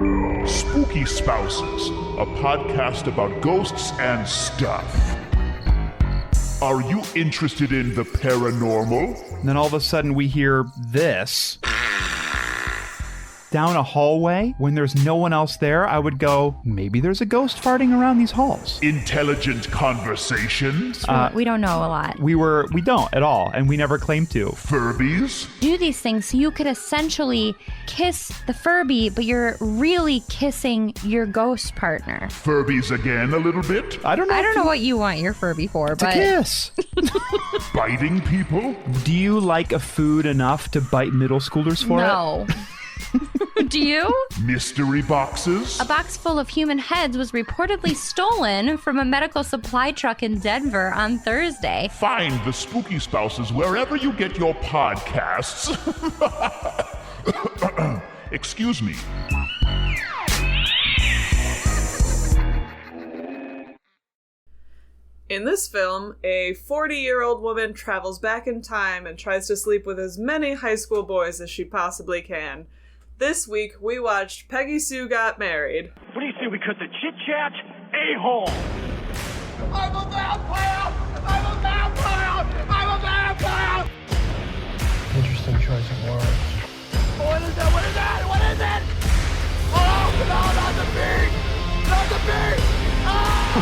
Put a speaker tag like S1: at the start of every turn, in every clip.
S1: Spooky Spouses, a podcast about ghosts and stuff. Are you interested in the paranormal?
S2: And then all of a sudden we hear this. Down a hallway, when there's no one else there, I would go, maybe there's a ghost farting around these halls.
S1: Intelligent conversations?
S3: We don't know a lot.
S2: We don't at all, and we never claim to.
S1: Furbies?
S3: Do these things so you could essentially kiss the Furby, but you're really kissing your ghost partner.
S1: Furbies again a little bit?
S2: I don't know
S3: what you want your Furby for,
S2: to
S3: but...
S2: kiss.
S1: Biting people?
S2: Do you like a food enough to bite middle schoolers for it?
S3: No. Do you?
S1: Mystery boxes?
S3: A box full of human heads was reportedly stolen from a medical supply truck in Denver on Thursday.
S1: Find the Spooky Spouses wherever you get your podcasts. Excuse me.
S4: In this film, a 40-year-old woman travels back in time and tries to sleep with as many high school boys as she possibly can. This week, we watched Peggy Sue Got Married.
S5: What do you say we cut the chit-chat? A-hole! I'm a vampire! I'm a vampire! I'm a vampire!
S6: Interesting choice of words.
S5: What is that? What is that? What is it? Oh, no, not the beak! Not the beak! Ah!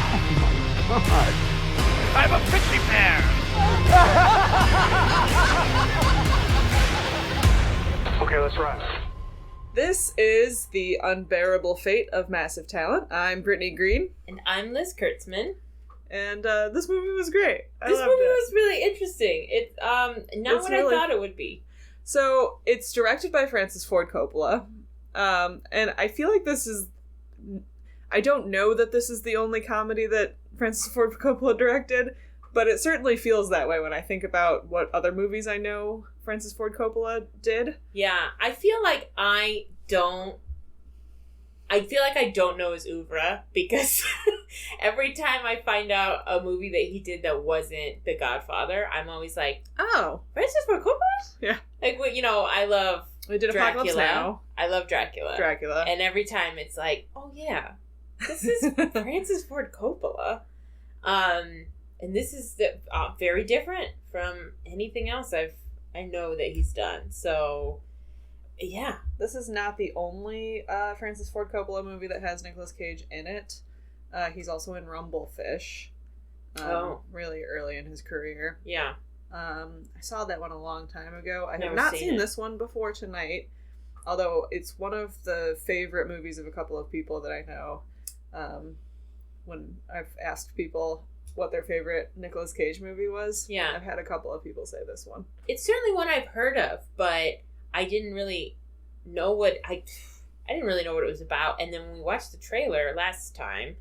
S6: Oh my God.
S5: I'm a pixie pear!
S6: Okay, let's run.
S4: This is The Unbearable Fate of Massive Talent. I'm Brittany Green.
S7: And I'm Liz Kurtzman.
S4: And this movie was great.
S7: This movie was really interesting. It's not what I thought it would be.
S4: So, it's directed by Francis Ford Coppola. And I feel like this is... I don't know that this is the only comedy that Francis Ford Coppola directed, but it certainly feels that way when I think about what other movies I know Francis Ford Coppola did.
S7: Yeah, I feel like I don't know his oeuvre, because every time I find out a movie that he did that wasn't The Godfather, I'm always like,
S4: oh,
S7: Francis Ford Coppola?
S4: Yeah.
S7: Like, I love
S4: We did Apocalypse Now.
S7: I love Dracula. And every time it's like, oh yeah, this is Francis Ford Coppola. And this is very different from anything else I know that he's done. So, yeah.
S4: This is not the only Francis Ford Coppola movie that has Nicolas Cage in it. He's also in Rumblefish. Really early in his career.
S7: Yeah.
S4: I saw that one a long time ago. I have
S7: Never
S4: not
S7: seen
S4: seen
S7: it.
S4: this one before tonight, although it's one of the favorite movies of a couple of people that I know. When I've asked people what their favorite Nicolas Cage movie was,
S7: yeah,
S4: I've had a couple of people say this one.
S7: It's certainly one I've heard of, but I didn't really know what I didn't really know what it was about. And then when we watched the trailer last time,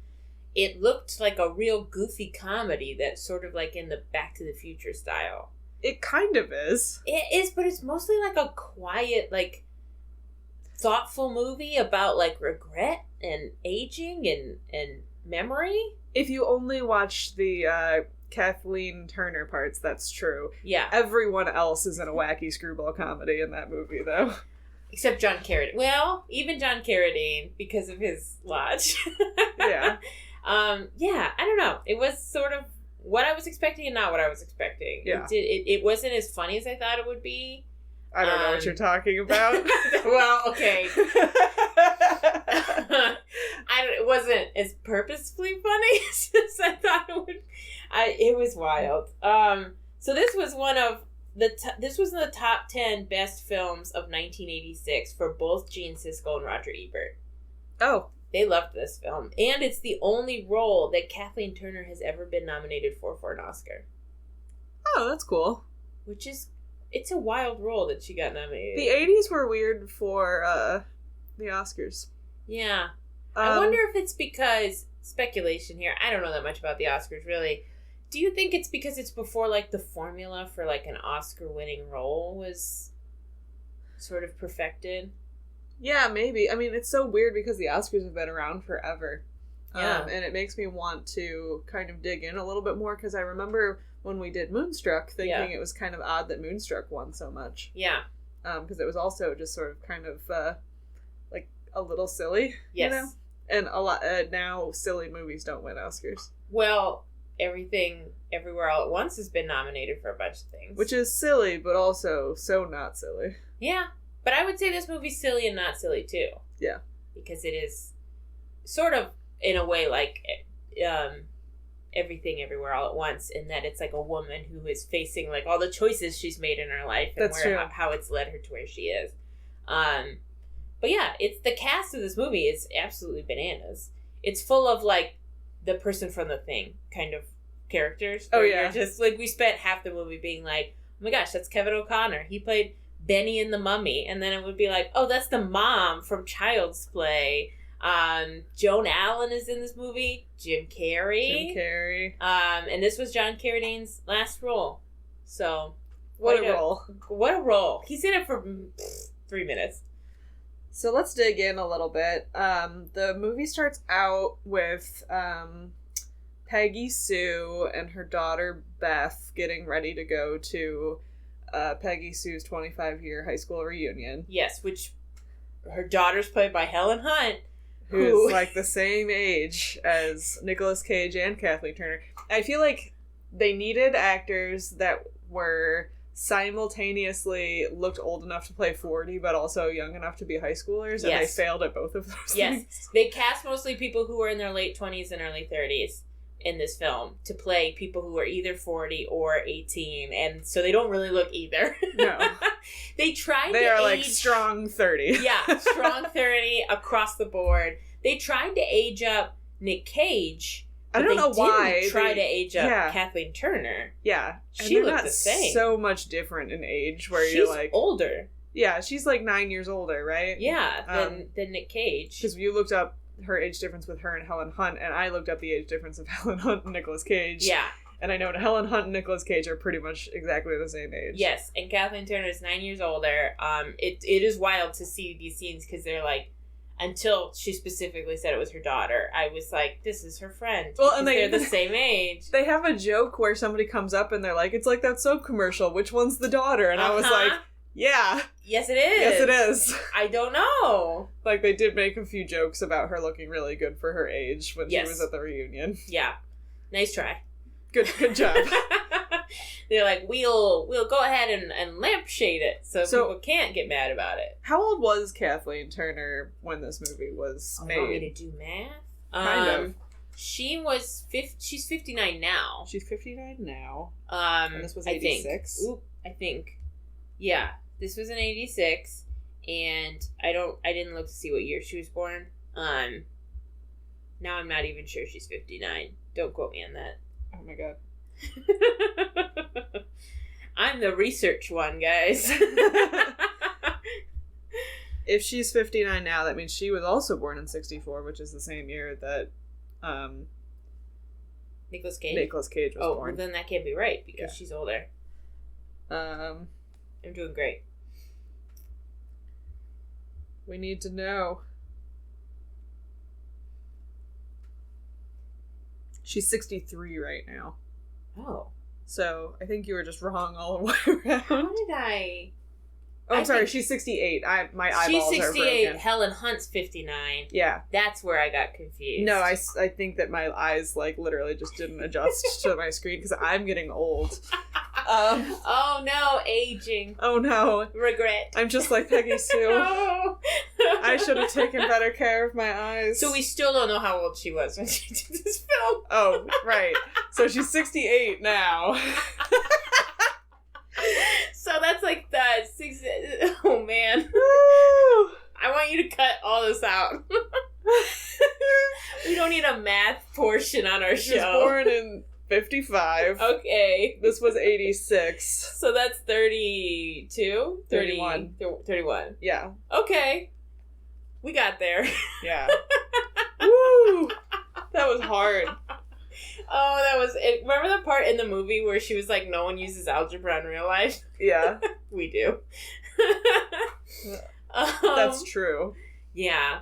S7: it looked like a real goofy comedy that's sort of like in the Back to the Future style.
S4: It kind of is.
S7: It is, but it's mostly like a quiet, like, thoughtful movie about like regret and aging and memory.
S4: If you only watch the Kathleen Turner parts, that's true.
S7: Yeah.
S4: Everyone else is in a wacky screwball comedy in that movie, though.
S7: Except John Carradine. Well, even John Carradine, because of his lodge.
S4: Yeah.
S7: Yeah, I don't know. It was sort of what I was expecting and not what I was expecting.
S4: Yeah.
S7: It wasn't as funny as I thought it would be.
S4: I don't know what you're talking about.
S7: Well, okay. It wasn't as purposefully funny as I thought it would. It was wild. So this was this was in the top 10 best films of 1986 for both Gene Siskel and Roger Ebert.
S4: Oh.
S7: They loved this film. And it's the only role that Kathleen Turner has ever been nominated for an Oscar.
S4: Oh, that's cool.
S7: It's a wild role that she got nominated.
S4: The 80s were weird for the Oscars.
S7: Yeah. I wonder if it's because, speculation here, I don't know that much about the Oscars, really. Do you think it's because it's before, like, the formula for, like, an Oscar-winning role was sort of perfected?
S4: Yeah, maybe. I mean, it's so weird because the Oscars have been around forever.
S7: Yeah.
S4: And it makes me want to kind of dig in a little bit more, because I remember when we did Moonstruck thinking it was kind of odd that Moonstruck won so much.
S7: Yeah.
S4: Because it was also just sort of kind of, like, a little silly.
S7: Yes.
S4: You know? And a lot now silly movies don't win Oscars.
S7: Well, Everything Everywhere All at Once has been nominated for a bunch of things.
S4: Which is silly, but also so not silly.
S7: Yeah. But I would say this movie's silly and not silly, too.
S4: Yeah.
S7: Because it is sort of, in a way, like Everything Everywhere All at Once, in that it's like a woman who is facing like all the choices she's made in her life and how it's led her to where she is. But yeah, it's the cast of this movie is absolutely bananas. It's full of like the person from The Thing kind of characters.
S4: Oh yeah,
S7: just like we spent half the movie being like, oh my gosh, that's Kevin O'Connor. He played Benny in The Mummy, and then it would be like, oh, that's the mom from Child's Play. Joan Allen is in this movie. Jim Carrey. And this was John Carradine's last role. So
S4: what a role!
S7: What a role! He's in it for 3 minutes.
S4: So let's dig in a little bit. The movie starts out with Peggy Sue and her daughter Beth getting ready to go to Peggy Sue's 25-year high school reunion.
S7: Yes, which her daughter's played by Helen Hunt,
S4: who's like the same age as Nicolas Cage and Kathleen Turner. I feel like they needed actors that were simultaneously looked old enough to play 40 but also young enough to be high schoolers, and they failed at both of those things.
S7: They cast mostly people who were in their late 20s and early 30s in this film to play people who are either 40 or 18, and so they don't really look either. No. They are like strong 30. Yeah, strong 30 across the board. They tried to age up Nick Cage.
S4: I don't know why
S7: they try to age up Kathleen Turner.
S4: Yeah,
S7: she looked the same.
S4: So much different in age. Where
S7: she's
S4: you're like
S7: older.
S4: Yeah, she's like 9 years older, right?
S7: Yeah, than Nick Cage.
S4: Because you looked up her age difference with her and Helen Hunt, and I looked up the age difference of Helen Hunt and Nicolas Cage.
S7: Yeah,
S4: and I know Helen Hunt and Nicolas Cage are pretty much exactly the same age.
S7: Yes, and Kathleen Turner is 9 years older. It is wild to see these scenes because they're like. Until she specifically said it was her daughter, I was like, this is her friend. Well, and they're the same age.
S4: They have a joke where somebody comes up and they're like, it's like that soap commercial. Which one's the daughter? And I was like, yeah.
S7: Yes, it is.
S4: Yes, it is.
S7: I don't know.
S4: Like, they did make a few jokes about her looking really good for her age when she was at the reunion.
S7: Yeah. Nice try.
S4: Good job.
S7: They're like, we'll go ahead and lampshade it so people can't get mad about it.
S4: How old was Kathleen Turner when this movie was made?
S7: You want me to do math?
S4: Kind of.
S7: She's 59 now.
S4: She's 59 now. And this was 86?
S7: I think. Yeah. This was in 86. And I didn't look to see what year she was born. Now I'm not even sure she's 59. Don't quote me on that.
S4: Oh my god.
S7: I'm the research one, guys.
S4: If she's 59 now, that means she was also born in 64, which is the same year that
S7: Nicolas Cage
S4: was born.
S7: Well, then that can't be right because she's older. I'm doing great.
S4: We need to know. She's 63 right now.
S7: Oh.
S4: So, I think you were just wrong all the way around.
S7: How did I...
S4: Oh, I'm sorry, she's 68. My eyeballs
S7: she's 68.
S4: are broken.
S7: Helen Hunt's 59.
S4: Yeah.
S7: That's where I got confused.
S4: No, I think that my eyes, like, literally just didn't adjust to my screen because I'm getting old.
S7: Oh no, aging.
S4: Oh no.
S7: Regret.
S4: I'm just like Peggy Sue.
S7: No.
S4: I should have taken better care of my eyes.
S7: So we still don't know how old she was when she did this film.
S4: Oh, right. So she's 68 now.
S7: So that's like the 6... Oh, man. I want you to cut all this out. We don't need a math portion on our show.
S4: She was born in 55.
S7: Okay.
S4: This was 86.
S7: So that's 32?
S4: 31.
S7: 31.
S4: Yeah.
S7: Okay. We got there.
S4: Yeah. Woo! That was hard.
S7: Oh, that was it. Remember the part in the movie where she was like, no one uses algebra in real life?
S4: Yeah.
S7: We do.
S4: That's true.
S7: Yeah.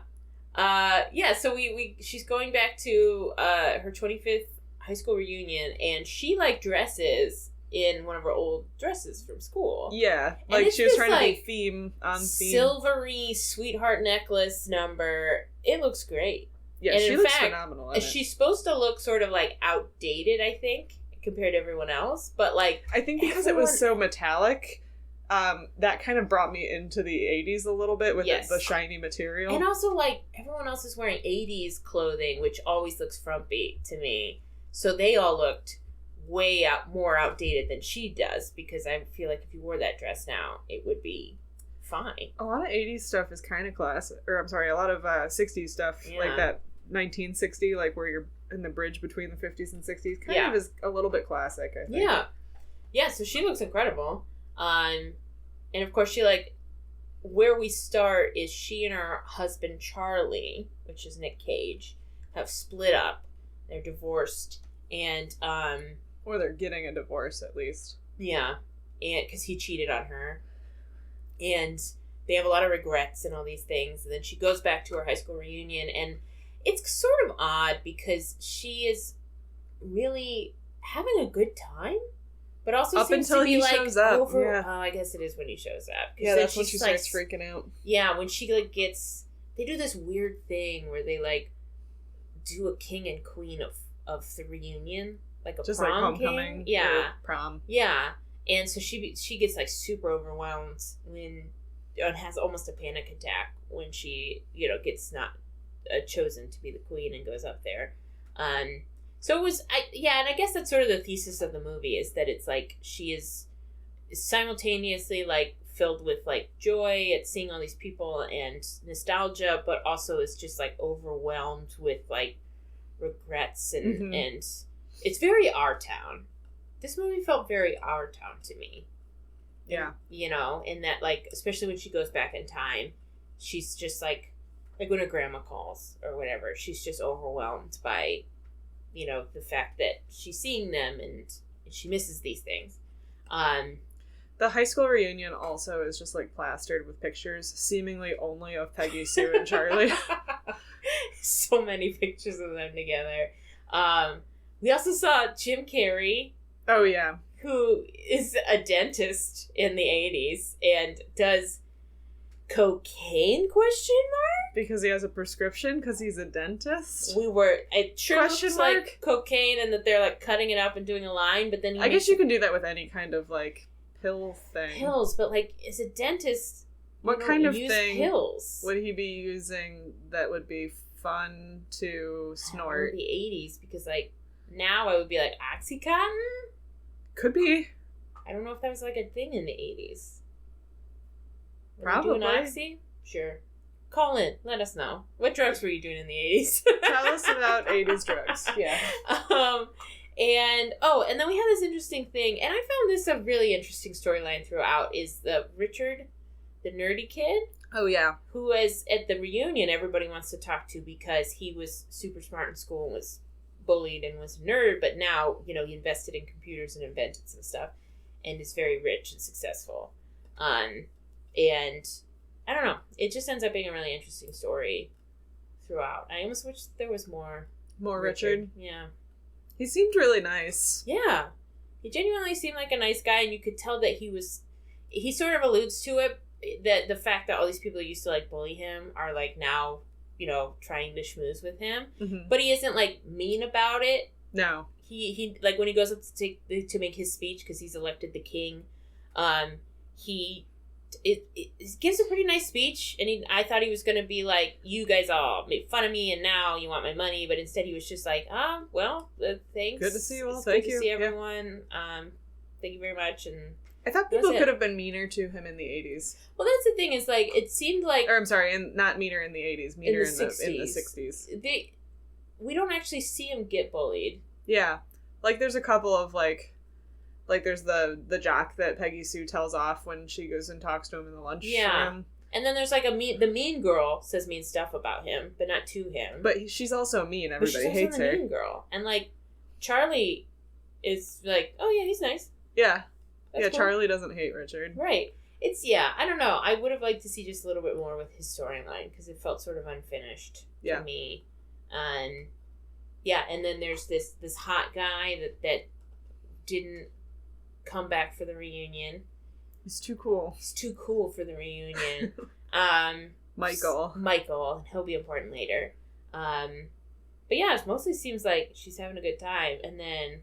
S7: So she's going back to her 25th high school reunion, and she like dresses in one of her old dresses from school.
S4: Yeah,
S7: And
S4: like
S7: it's
S4: she was
S7: this,
S4: trying to
S7: like,
S4: be theme on theme.
S7: silvery sweetheart necklace number. It looks great.
S4: Yeah,
S7: and
S4: she
S7: in
S4: looks
S7: fact,
S4: phenomenal in it.
S7: She's supposed to look sort of like outdated, I think, compared to everyone else. But like,
S4: I think because it was so metallic, that kind of brought me into the 80s a little bit with
S7: Yes.
S4: the shiny material.
S7: and also like everyone else is wearing 80s clothing, which always looks frumpy to me. So they all looked way more outdated than she does, because I feel like if you wore that dress now, it would be fine.
S4: A lot of 80s stuff is kind of classic. Or, I'm sorry, a lot of 60s stuff,
S7: Yeah.
S4: like that 1960, like where you're in the bridge between the 50s and 60s, kind
S7: Yeah.
S4: of is a little bit classic, I think.
S7: Yeah, so she looks incredible. And of course she where we start is she and her husband Charlie, which is Nick Cage, have split up. They're divorced, and
S4: Or they're getting a divorce, at least.
S7: yeah, and because he cheated on her, and they have a lot of regrets and all these things. And then she goes back to her high school reunion, and it's sort of odd because she is really having a good time, but also
S4: Up
S7: seems
S4: until
S7: to be
S4: he
S7: like
S4: shows up,
S7: over.
S4: yeah.
S7: Oh, I guess it is when he shows up. 'Cause
S4: Yeah,
S7: then
S4: that's when she
S7: she's,
S4: starts freaking out.
S7: Yeah, when she gets, they do this weird thing where they do a king and queen of the reunion, like a
S4: Just
S7: prom
S4: like homecoming.
S7: king. Yeah,
S4: or prom.
S7: yeah. And so she gets super overwhelmed and has almost a panic attack when she gets not chosen to be the queen and goes up there. So it was and I guess that's sort of the thesis of the movie, is that it's like she is simultaneously filled with joy at seeing all these people and nostalgia, but also is just overwhelmed with regrets and and it's very our town. This movie felt very our town to me.
S4: Yeah.
S7: In that especially when she goes back in time, she's just like when her grandma calls or whatever, she's just overwhelmed by the fact that she's seeing them and she misses these things.
S4: The high school reunion also is just plastered with pictures, seemingly only of Peggy Sue and Charlie.
S7: So many pictures of them together. We also saw Jim Carrey.
S4: Oh yeah.
S7: Who is a dentist in the 80s and does cocaine ?
S4: Because he has a prescription, because he's a dentist.
S7: It sure
S4: Question
S7: looks
S4: mark?
S7: like cocaine, and that they're cutting it up and doing a line, but then
S4: I guess you can do that with any kind of pill thing.
S7: pills, but as a dentist,
S4: What
S7: you
S4: kind
S7: don't
S4: of
S7: use
S4: thing
S7: pills
S4: would he be using that would be fun to snort?
S7: in the 80s? Because now I would be Oxycontin?
S4: Could be.
S7: I don't know if that was a thing in the 80s. Were they
S4: Probably.
S7: doing Oxy? Sure. Call in. Let us know. What drugs were you doing in the 80s?
S4: Tell us about 80s drugs. Yeah.
S7: And then we had this interesting thing, and I found this a really interesting storyline throughout, is the Richard, the nerdy kid,
S4: Oh yeah.
S7: who was at the reunion everybody wants to talk to because he was super smart in school and was bullied and was a nerd, but now, he invested in computers and invented some stuff and is very rich and successful. And I don't know, it just ends up being a really interesting story throughout. I almost wish there was more
S4: Richard.
S7: Yeah.
S4: He seemed really nice.
S7: Yeah. He genuinely seemed like a nice guy, and you could tell that he sort of alludes to it, that the fact that all these people who used to bully him are now, trying to schmooze with him.
S4: Mm-hmm.
S7: But he isn't mean about it.
S4: No.
S7: He when he goes up to make his speech because he's elected the king, he gives a pretty nice speech, and I thought he was going to be you guys all made fun of me and now you want my money, but instead he was just thanks.
S4: Good to see you all.
S7: It's
S4: Thank
S7: good
S4: you.
S7: to see
S4: Yeah.
S7: everyone. Thank you very much. And
S4: I thought
S7: That was
S4: people
S7: it.
S4: could have been meaner to him in the 80s.
S7: well, that's the thing, is it seemed
S4: Or I'm sorry, and not meaner in the 80s, meaner in the 60s.
S7: We don't actually see him get bullied.
S4: Yeah. There's a couple of there's the jock that Peggy Sue tells off when she goes and talks to him in the lunchroom.
S7: Yeah. And then there's the mean girl says mean stuff about him, but not to him.
S4: But she's also mean.
S7: But she's
S4: Everybody
S7: also
S4: hates
S7: the
S4: her.
S7: mean girl. And Charlie is oh yeah, he's nice.
S4: Yeah.
S7: That's
S4: yeah,
S7: cool.
S4: Charlie doesn't hate Richard.
S7: Right. It's, I don't know. I would have liked to see just a little bit more with his storyline, because it felt sort of unfinished to me. And then there's this hot guy that didn't come back for the reunion.
S4: He's too cool.
S7: He's too cool for the reunion.
S4: Michael.
S7: He'll be important later. But yeah, it mostly seems like she's having a good time, and then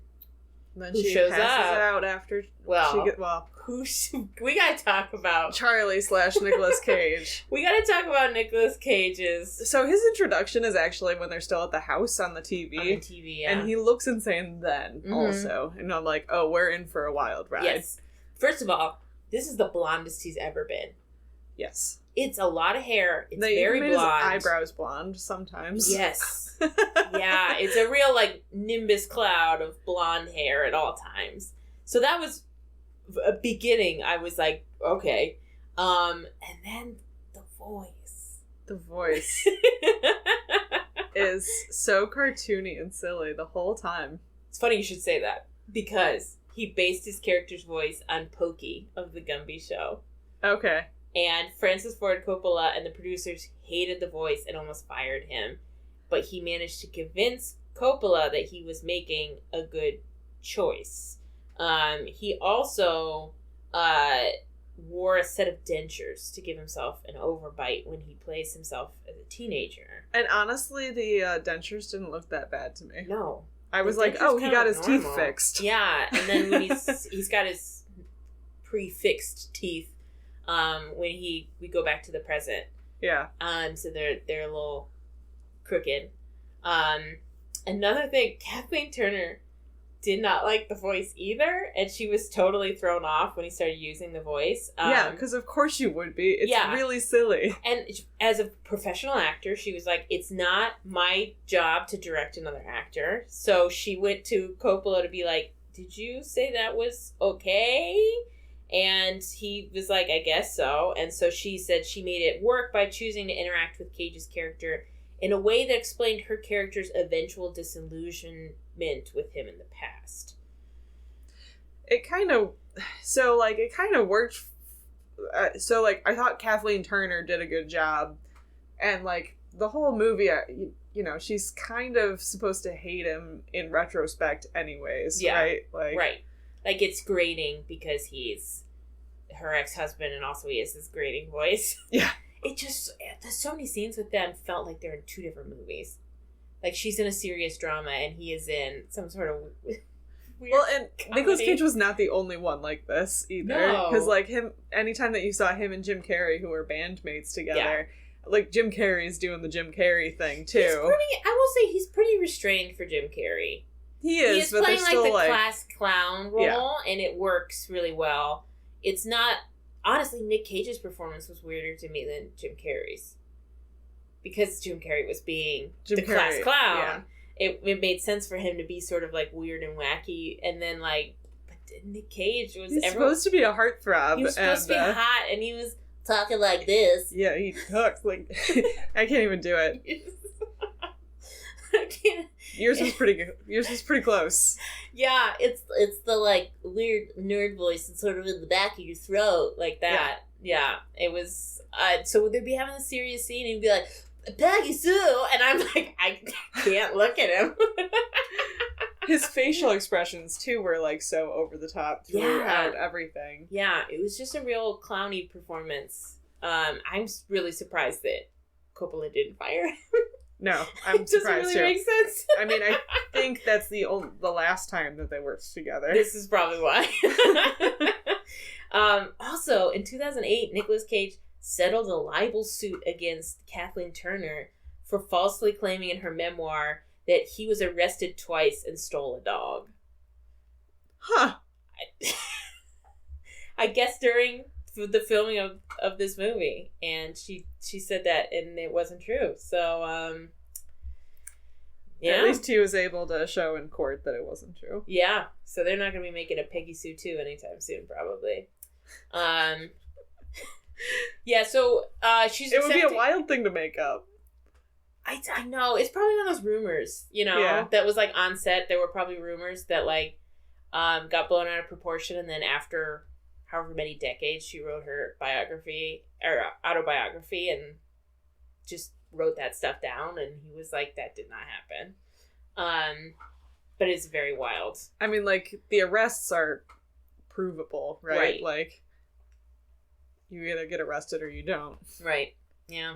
S7: who
S4: she
S7: shows
S4: passes
S7: up?
S4: out after
S7: We gotta talk about
S4: Charlie / Nicolas Cage.
S7: We gotta talk about Nicolas Cage's.
S4: So his introduction is actually when they're still at the house on the TV.
S7: On the TV, yeah.
S4: And he looks insane then, also. And I'm like, oh, we're in for a wild ride.
S7: Yes. First of all, this is the blondest he's ever been.
S4: Yes.
S7: It's a lot of hair. It's
S4: they
S7: very
S4: made
S7: blonde.
S4: His eyebrows blonde sometimes.
S7: Yes. Yeah, it's a real, like, nimbus cloud of blonde hair at all times. So that was a beginning. I was like, okay. And then the voice.
S4: The voice is so cartoony and silly the whole time.
S7: It's funny you should say that, because he based his character's voice on Pokey of the Gumby Show.
S4: Okay.
S7: And Francis Ford Coppola and the producers hated the voice and almost fired him. But he managed to convince Coppola that he was making a good choice. He also wore a set of dentures to give himself an overbite when he plays himself as a teenager.
S4: And honestly, the dentures didn't look that bad to me.
S7: No.
S4: I was like, oh, he got his teeth fixed.
S7: Yeah, and then when he's got his pre-fixed teeth, when we go back to the present.
S4: Yeah.
S7: So they're a little crooked. Another thing, Kathleen Turner did not like the voice either, and she was totally thrown off when he started using the voice.
S4: Yeah, because of course you would be. It's really silly.
S7: And as a professional actor, she was like, it's not my job to direct another actor. So she went to Coppola to be like, did you say that was okay? And he was like, I guess so. And so she said she made it work by choosing to interact with Cage's character in a way that explained her character's eventual disillusionment with him in the past.
S4: It kind of worked. I thought Kathleen Turner did a good job. And, like, the whole movie, she's kind of supposed to hate him in retrospect anyways, right?
S7: Right. Like, it's grating because he's her ex-husband and also he has this grating voice.
S4: Yeah.
S7: There's so many scenes with them felt like they're in two different movies. Like, she's in a serious drama and he is in some sort of weird
S4: and
S7: comedy.
S4: Nicolas Cage was not the only one like this either.
S7: No.
S4: Because, like, anytime that you saw him and Jim Carrey, who were bandmates together, like, Jim Carrey's doing the Jim Carrey thing, too.
S7: I will say he's pretty restrained for Jim Carrey.
S4: He is, but
S7: playing
S4: they're still
S7: the class clown role, and it works really well. It's not... Honestly, Nick Cage's performance was weirder to me than Jim Carrey's. Because Jim Carrey was being class clown. Yeah. It made sense for him to be sort of, like, weird and wacky, and then, like... But Nick Cage was...
S4: He's supposed to be a heartthrob.
S7: He was supposed to be hot, and he was talking like this.
S4: Yeah, he talks like... I can't even do it.
S7: I can't.
S4: Yours was pretty good. Yours was pretty close.
S7: Yeah, it's the, like, weird nerd voice that's sort of in the back of your throat, like that. Yeah, it was. So they'd be having a serious scene, and he'd be like, Peggy Sue, and I'm like, I can't look at him.
S4: His facial expressions too were, like, so over the top throughout everything.
S7: Yeah, it was just a real clowny performance. I'm really surprised that Coppola didn't fire him.
S4: No, I'm surprised
S7: too. Doesn't really make sense.
S4: I mean, I think that's the last time that they worked together.
S7: This is probably why. Also, in 2008, Nicolas Cage settled a libel suit against Kathleen Turner for falsely claiming in her memoir that he was arrested twice and stole a dog.
S4: Huh.
S7: I guess during the filming of this movie, and she said that, and it wasn't true. So, yeah.
S4: At least he was able to show in court that it wasn't true.
S7: Yeah. So they're not going to be making a Peggy Sue 2 anytime soon, probably. Yeah. So she's.
S4: It would be a wild thing to make up.
S7: I know, it's probably one of those rumors, that was, like, on set. There were probably rumors that, like, got blown out of proportion, and then after however many decades, she wrote her biography or autobiography and just wrote that stuff down, and he was like, that did not happen. But it's very wild.
S4: I mean, like, the arrests are provable, right? Like, you either get arrested or you don't.
S7: Right. Yeah.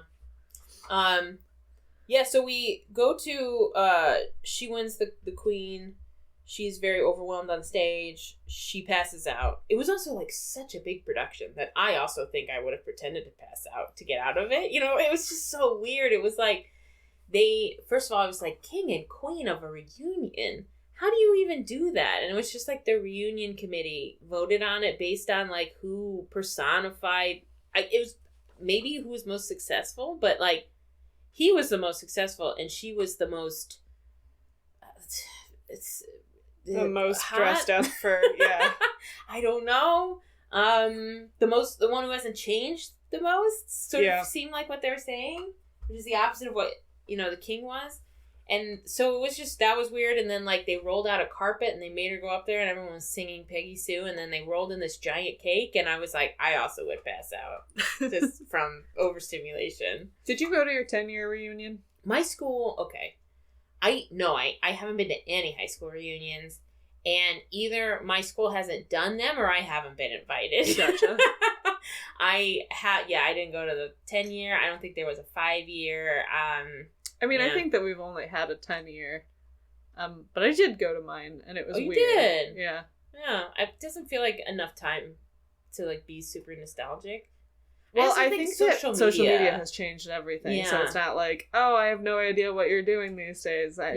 S7: Yeah, so we go to, she wins the queen. She's very overwhelmed on stage. She passes out. It was also, like, such a big production that I also think I would have pretended to pass out to get out of it. You know, it was just so weird. It was like, first of all, it was like, king and queen of a reunion. How do you even do that? And it was just like the reunion committee voted on it based on, like, who personified. It was maybe who was most successful, but, like, he was the most successful and she was the most...
S4: The most hot? Dressed up for, yeah.
S7: I don't know. The one who hasn't changed the most sort of seemed like what they were saying, which is the opposite of what, the king was. And so it was just, that was weird. And then, like, they rolled out a carpet and they made her go up there and everyone was singing Peggy Sue. And then they rolled in this giant cake. And I was like, I also would pass out just from overstimulation.
S4: Did you go to your 10-year reunion?
S7: My school, okay. I haven't been to any high school reunions, and either my school hasn't done them or I haven't been invited.
S4: Gotcha.
S7: I didn't go to the 10-year. I don't think there was a 5-year.
S4: I think that we've only had a 10-year. But I did go to mine, and it was weird.
S7: You did?
S4: Yeah.
S7: Yeah. It doesn't feel like enough time to, like, be super nostalgic.
S4: Well, I think social media has changed everything. Yeah. So it's not like, oh, I have no idea what you're doing these days. Like,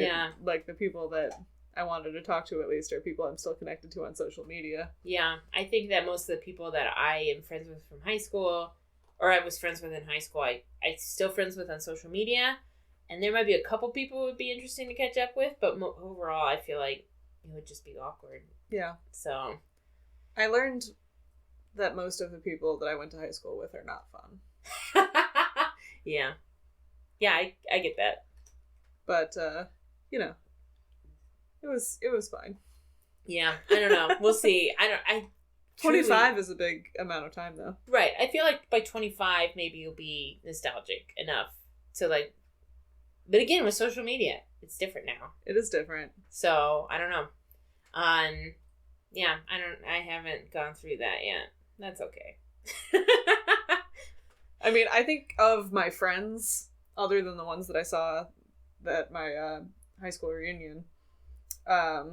S4: the people that I wanted to talk to, at least, are people I'm still connected to on social media.
S7: Yeah. I think that most of the people that I am friends with from high school, or I was friends with in high school, I still friends with on social media. And there might be a couple people who would be interesting to catch up with, but overall, I feel like it would just be awkward.
S4: Yeah.
S7: So.
S4: I learned that most of the people that I went to high school with are not fun.
S7: Yeah. Yeah, I get that.
S4: But, it was fine.
S7: Yeah, I don't know. We'll see.
S4: 25 is a big amount of time, though.
S7: Right. I feel like by 25, maybe you'll be nostalgic enough to, like... But again, with social media, it's different now.
S4: It is different.
S7: So, I don't know. Yeah, I haven't gone through that yet. That's okay.
S4: I think of my friends, other than the ones that I saw at my high school reunion, I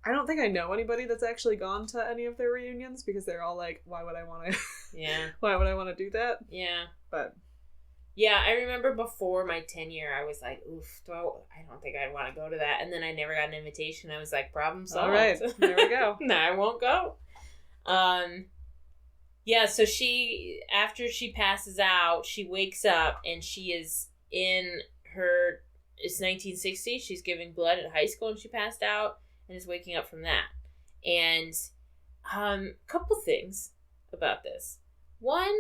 S4: don't think I know anybody that's actually gone to any of their reunions because they're all like, why would I want to?
S7: Yeah.
S4: Why would I want to do that?
S7: Yeah.
S4: But.
S7: Yeah, I remember before my 10-year, I was like, oof, I don't think I'd want to go to that. And then I never got an invitation. I was like, problem solved.
S4: All right, there we go.
S7: No, I won't go. Yeah, so after she passes out, she wakes up and she is it's 1960. She's giving blood at high school and she passed out and is waking up from that. And a couple things about this. One,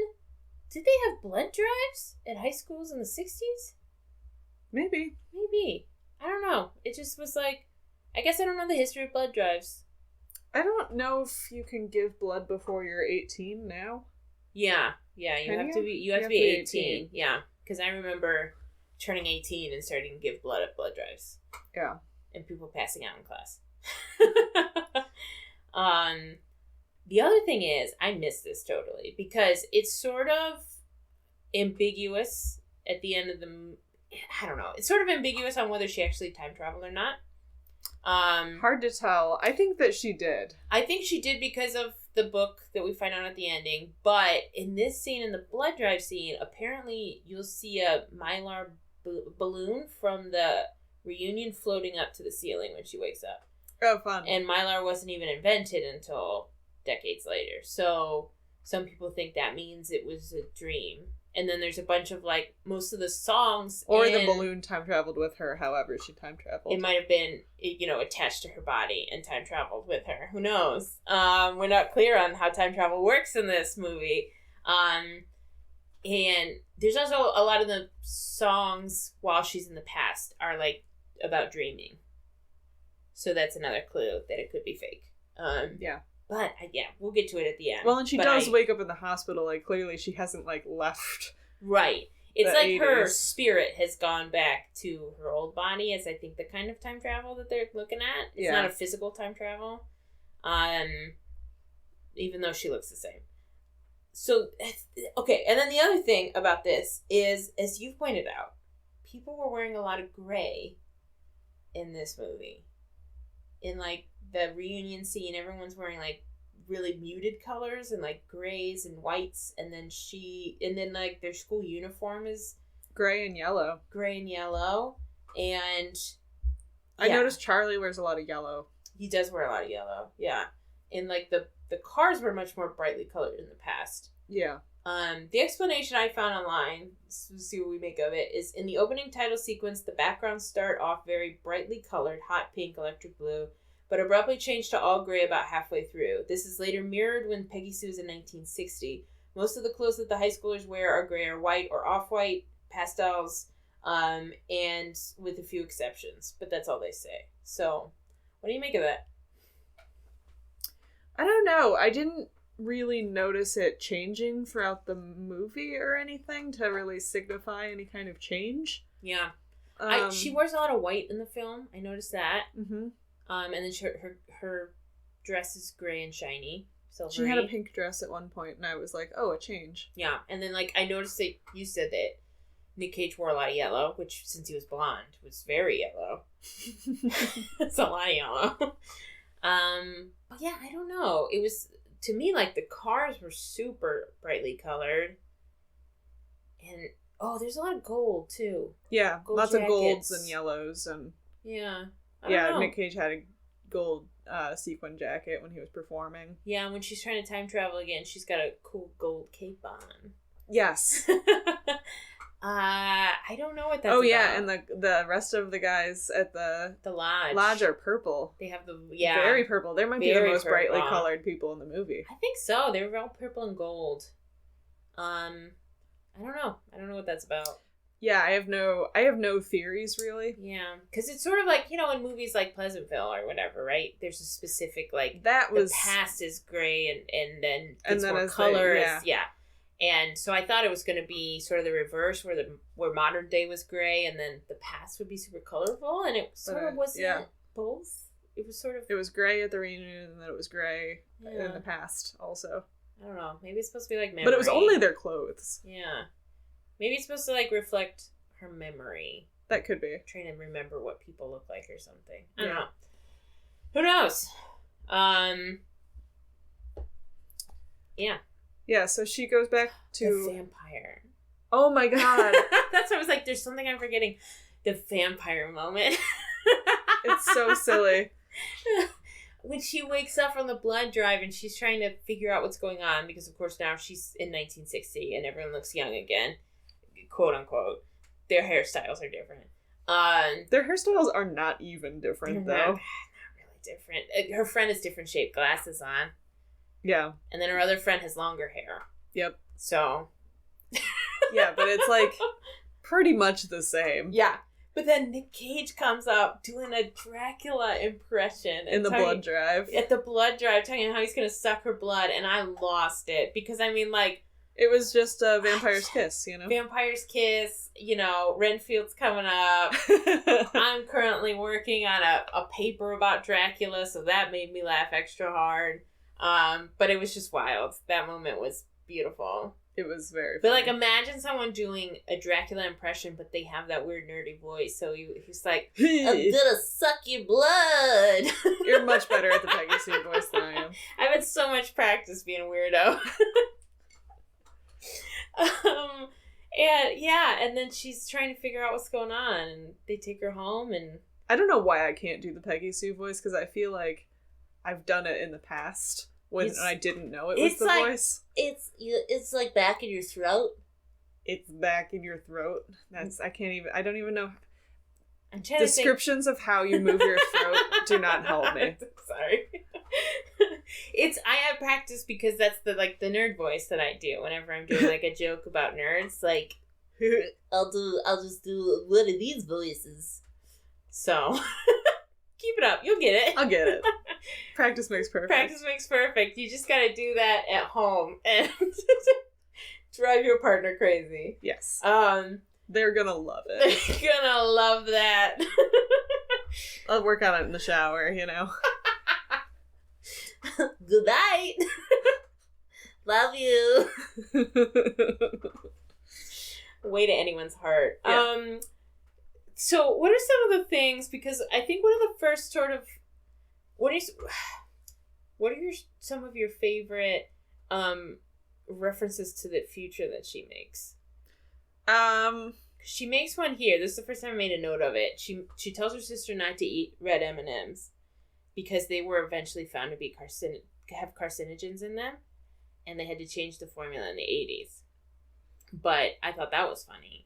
S7: did they have blood drives at high schools in the 60s?
S4: Maybe.
S7: I don't know. It just was like, I guess I don't know the history of blood drives.
S4: I don't know if you can give blood before you're 18 now.
S7: Yeah, you have to be 18. Yeah, because I remember turning 18 and starting to give blood at blood drives.
S4: Yeah.
S7: And people passing out in class. The other thing is, I miss this totally because it's sort of ambiguous at the end of I don't know. It's sort of ambiguous on whether she actually time traveled or not.
S4: Hard to tell. I think that she did.
S7: I think she did because of the book that we find out at the ending. But in this scene, in the blood drive scene, apparently you'll see a mylar balloon from the reunion floating up to the ceiling when she wakes up.
S4: Oh, fun.
S7: And mylar wasn't even invented until decades later. So some people think that means it was a dream. And then there's a bunch of, like, most of the songs.
S4: Or the balloon time traveled with her, however she time traveled.
S7: It might have been, attached to her body and time traveled with her. Who knows? We're not clear on how time travel works in this movie. And there's also a lot of the songs while she's in the past are, like, about dreaming. So that's another clue that it could be fake.
S4: Yeah.
S7: But, we'll get to it at the end.
S4: Well, and she does wake up in the hospital. Like, clearly she hasn't, like, left.
S7: Right. It's like
S4: 80s.
S7: Her spirit has gone back to her old body as I think the kind of time travel that they're looking at. It's not a physical time travel. even though she looks the same. So, okay, and then the other thing about this is, as you've pointed out, people were wearing a lot of gray in this movie. In, like, the reunion scene, everyone's wearing, like, really muted colors and, like, grays and whites, and then like, their school uniform is...
S4: Gray and yellow.
S7: And...
S4: I noticed Charlie wears a lot of yellow.
S7: He does wear a lot of yellow, yeah. And, like, the cars were much more brightly colored in the past.
S4: Yeah.
S7: The explanation I found online, to see what we make of it, is in the opening title sequence, the backgrounds start off very brightly colored, hot pink, electric blue, but abruptly change to all gray about halfway through. This is later mirrored when Peggy Sue's in 1960. Most of the clothes that the high schoolers wear are gray or white or off-white, pastels, and with a few exceptions, but that's all they say. So, what do you make of that?
S4: I don't know. I didn't really notice it changing throughout the movie or anything to really signify any kind of change.
S7: Yeah. She wears a lot of white in the film. I noticed that. Mm-hmm. And then her dress is gray and shiny. Silvery.
S4: She had a pink dress at one point, and I was like, oh, a change.
S7: Yeah. And then, like, I noticed that you said that Nick Cage wore a lot of yellow, which, since he was blonde, was very yellow. It's a lot of yellow. But yeah, I don't know. It was, to me, like, the cars were super brightly colored. And, there's a lot of gold, too.
S4: Yeah,
S7: gold
S4: lots
S7: jackets.
S4: of golds and yellows. And
S7: yeah.
S4: Nick Cage had a gold sequin jacket when he was performing.
S7: Yeah, when she's trying to time travel again, she's got a cool gold cape on.
S4: Yes.
S7: I don't know what that's about.
S4: Yeah, and the rest of the guys at the lodge are purple.
S7: They have
S4: very purple. They might be the most brightly colored people in the movie.
S7: I think so. They were all purple and gold. I don't know. I don't know what that's about.
S4: Yeah, I have no theories really.
S7: Yeah, because it's sort of like, you know, in movies like Pleasantville or whatever, right? There's a specific, like, the past is gray and then it's more color. And so I thought it was going to be sort of the reverse, where modern day was gray, and then the past would be super colorful, and it sort of wasn't both. It was sort of...
S4: It was gray at the reunion, and then it was gray in the past also.
S7: I don't know. Maybe it's supposed to be like memory.
S4: But it was only their clothes.
S7: Yeah. Maybe it's supposed to, like, reflect her memory.
S4: That could be.
S7: Trying to remember what people look like or something. I don't know. Who knows? Yeah.
S4: Yeah, so she goes back to...
S7: The vampire.
S4: Oh my god.
S7: That's what I was like, there's something I'm forgetting. The vampire moment.
S4: It's so silly.
S7: When she wakes up from the blood drive and she's trying to figure out what's going on, because of course now she's in 1960 and everyone looks young again, quote unquote. Their hairstyles are different.
S4: Their hairstyles are not even different, though.
S7: Not really different. Her friend has different shaped glasses on.
S4: Yeah.
S7: And then her other friend has longer hair.
S4: Yep.
S7: So.
S4: Yeah, but it's like pretty much the same.
S7: Yeah. But then Nick Cage comes up doing a Dracula impression.
S4: In the blood drive.
S7: At the blood drive, telling how he's going to suck her blood. And I lost it. Because, I mean, like...
S4: It was just a vampire's kiss, you know?
S7: Vampire's kiss, you know, Renfield's coming up. I'm currently working on a paper about Dracula, so that made me laugh extra hard. But it was just wild. That moment was beautiful.
S4: It was very funny.
S7: But, like, imagine someone doing a Dracula impression, but they have that weird nerdy voice. So he's like, I'm gonna suck your blood.
S4: You're much better at the Peggy Sue voice than I am.
S7: I've had so much practice being a weirdo. And then she's trying to figure out what's going on, and they take her home, and...
S4: I don't know why I can't do the Peggy Sue voice, because I feel like I've done it in the past. When I didn't know it was the voice.
S7: It's like back in your throat.
S4: It's back in your throat. I don't even know.
S7: I'm trying
S4: Descriptions of how you move your throat do not help me.
S7: Sorry. I have practice because that's the nerd voice that I do whenever I'm doing like a joke about nerds. Like, I'll just do one of these voices. So keep it up. You'll get it.
S4: I'll get it. Practice makes perfect.
S7: Practice makes perfect. You just gotta do that at home and drive your partner crazy.
S4: Yes. They're gonna love it.
S7: They're gonna love that.
S4: I'll work on it in the shower, you know.
S7: Good night. Love you. Way to anyone's heart.
S4: Yeah.
S7: So what are some of the things, because I think one of the first sort of, some of your favorite references to the future that she makes? She makes one here. This is the first time I made a note of it. She tells her sister not to eat red M&Ms because they were eventually found to be have carcinogens in them, and they had to change the formula in the 80s. But I thought that was funny.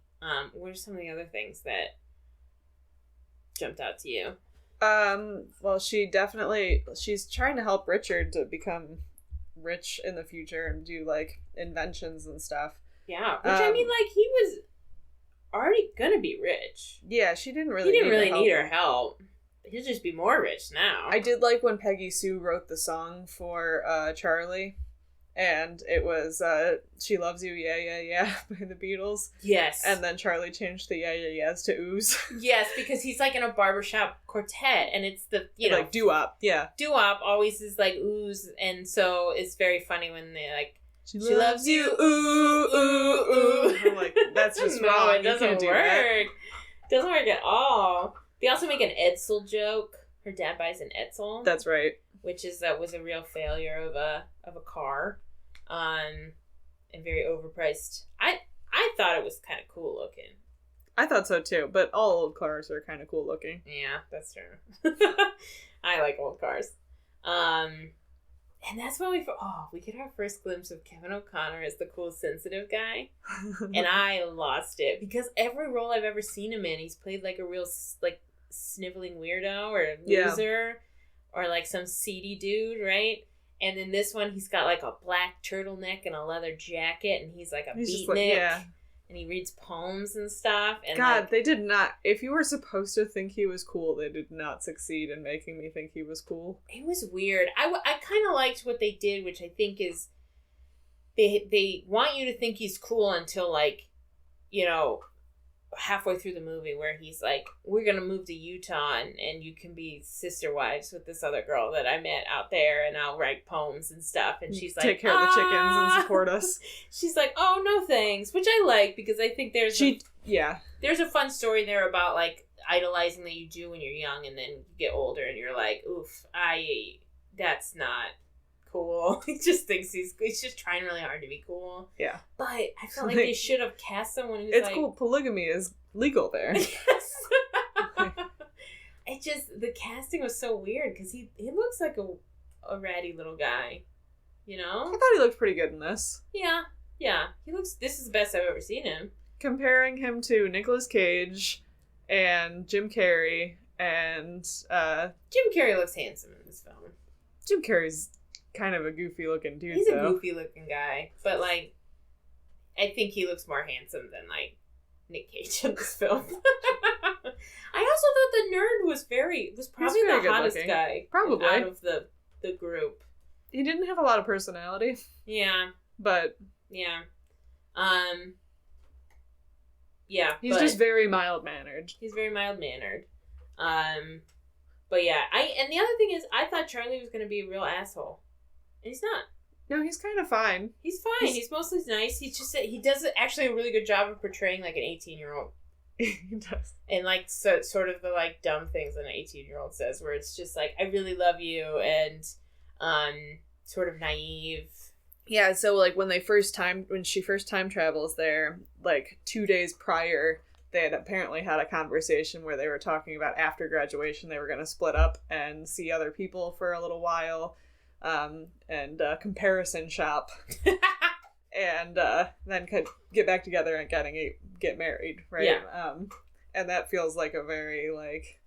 S7: What are some of the other things that jumped out to you?
S4: Well, she's trying to help Richard to become rich in the future and do, like, inventions and stuff.
S7: Yeah, which I mean, like, he was already gonna be rich.
S4: Yeah, she didn't really
S7: need her help. He'll just be more rich now.
S4: I did like when Peggy Sue wrote the song for Charlie, and it was She Loves You, Yeah, Yeah, Yeah by the Beatles.
S7: Yes.
S4: And then Charlie changed the Yeah, Yeah, Yeahs to Ooze.
S7: Yes, because he's like in a barbershop quartet, and it's the,
S4: like doo-wop, yeah.
S7: Doo-wop always is like ooze, and so it's very funny when they like, she loves you, ooh, ooh, ooh.
S4: I'm like, that's just wrong.
S7: No, it doesn't work. It doesn't work at all. They also make an Edsel joke. Her dad buys an Edsel.
S4: That's right.
S7: Which was a real failure of a car, and very overpriced. I thought it was kind of cool looking.
S4: I thought so too, but all old cars are kind of cool looking.
S7: Yeah, that's true. I like old cars. And that's when we get our first glimpse of Kevin O'Connor as the cool, sensitive guy. And I lost it, because every role I've ever seen him in, he's played like a real, like, sniveling weirdo or a loser or like some seedy dude, right? And in this one, he's got like a black turtleneck and a leather jacket, and he's like a beatnik. And he reads poems and stuff. And
S4: God,
S7: like,
S4: they did not... If you were supposed to think he was cool, they did not succeed in making me think he was cool.
S7: It was weird. I kind of liked what they did, which I think is... They want you to think he's cool until, like, halfway through the movie, where he's like, we're going to move to Utah, and you can be sister wives with this other girl that I met out there, and I'll write poems and stuff. And she's like,
S4: take care of the chickens and support us.
S7: She's like, oh, no thanks, which I like, because I think there's a fun story there about, like, idolizing that you do when you're young, and then you get older and you're like, oof, that's not cool. He just thinks he's just trying really hard to be cool.
S4: Yeah.
S7: But I felt like they should have cast someone who's
S4: it's cool. Polygamy is legal there.
S7: Yes. The casting was so weird, because he looks like a ratty little guy, I
S4: thought he looked pretty good in this.
S7: Yeah. This is the best I've ever seen him.
S4: Comparing him to Nicolas Cage and Jim Carrey, and
S7: Jim Carrey looks handsome in this film.
S4: Jim Carrey's kind of a goofy looking dude.
S7: He's a goofy looking guy, but like, I think he looks more handsome than like Nick Cage in this film. I also thought the nerd was probably the hottest guy,
S4: probably
S7: out of the group.
S4: He didn't have a lot of personality.
S7: Yeah,
S4: but
S7: yeah,
S4: he's just very mild mannered.
S7: He's very mild mannered. But yeah, and the other thing is, I thought Charlie was going to be a real asshole. And he's not.
S4: No, he's kind of fine.
S7: He's fine. He's mostly nice. He's just he does actually a really good job of portraying like an 18-year-old.
S4: He does.
S7: And like sort of the like dumb things that an 18-year-old says, where it's just like, I really love you, and sort of naive.
S4: Yeah, so like when she first time travels there, like 2 days prior, they had apparently had a conversation where they were talking about after graduation they were going to split up and see other people for a little while. And comparison shop, and then could get back together and get married, right?
S7: Yeah.
S4: And that feels like a very like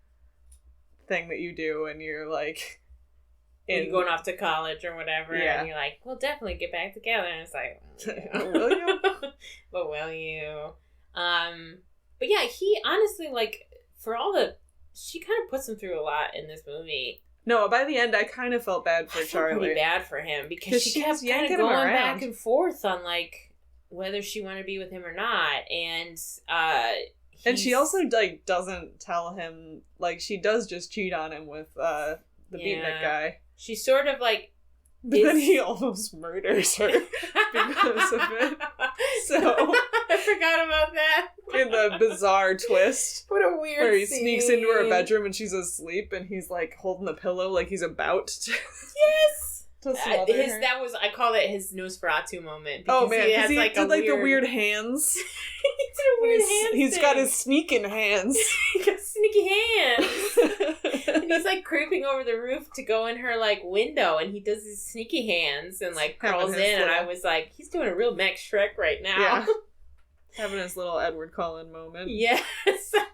S4: thing that you do, and you're like,
S7: you're going off to college or whatever, and you're like, we'll definitely get back together, and it's like,
S4: will you?
S7: But will you? But yeah, he honestly, like, she kind of puts him through a lot in this movie.
S4: No, by the end, I kind of felt bad for Charlie.
S7: Pretty bad for him, because she kept kind of going back and forth on like whether she wanted to be with him or not, and
S4: she also like doesn't tell him, like, she does just cheat on him with the beatnik guy.
S7: She sort of like
S4: But then he almost murders her because of it. So
S7: I forgot about that.
S4: In the bizarre twist.
S7: What a weird
S4: where he
S7: scene.
S4: sneaks into her bedroom and she's asleep and he's like holding the pillow like he's about to
S7: Yes!
S4: to smother her.
S7: That was, I call it his Nosferatu moment.
S4: Oh man,
S7: he has
S4: he
S7: like
S4: did like the weird hands.
S7: He did a weird hand
S4: He's
S7: thing.
S4: got his sneaking hands.
S7: He got sneaky hands. And he's like creeping over the roof to go in her like window, and he does his sneaky hands and like crawls in, and I was like, he's doing a real Max Shrek right now.
S4: Yeah. Having his little Edward Cullen moment.
S7: Yes.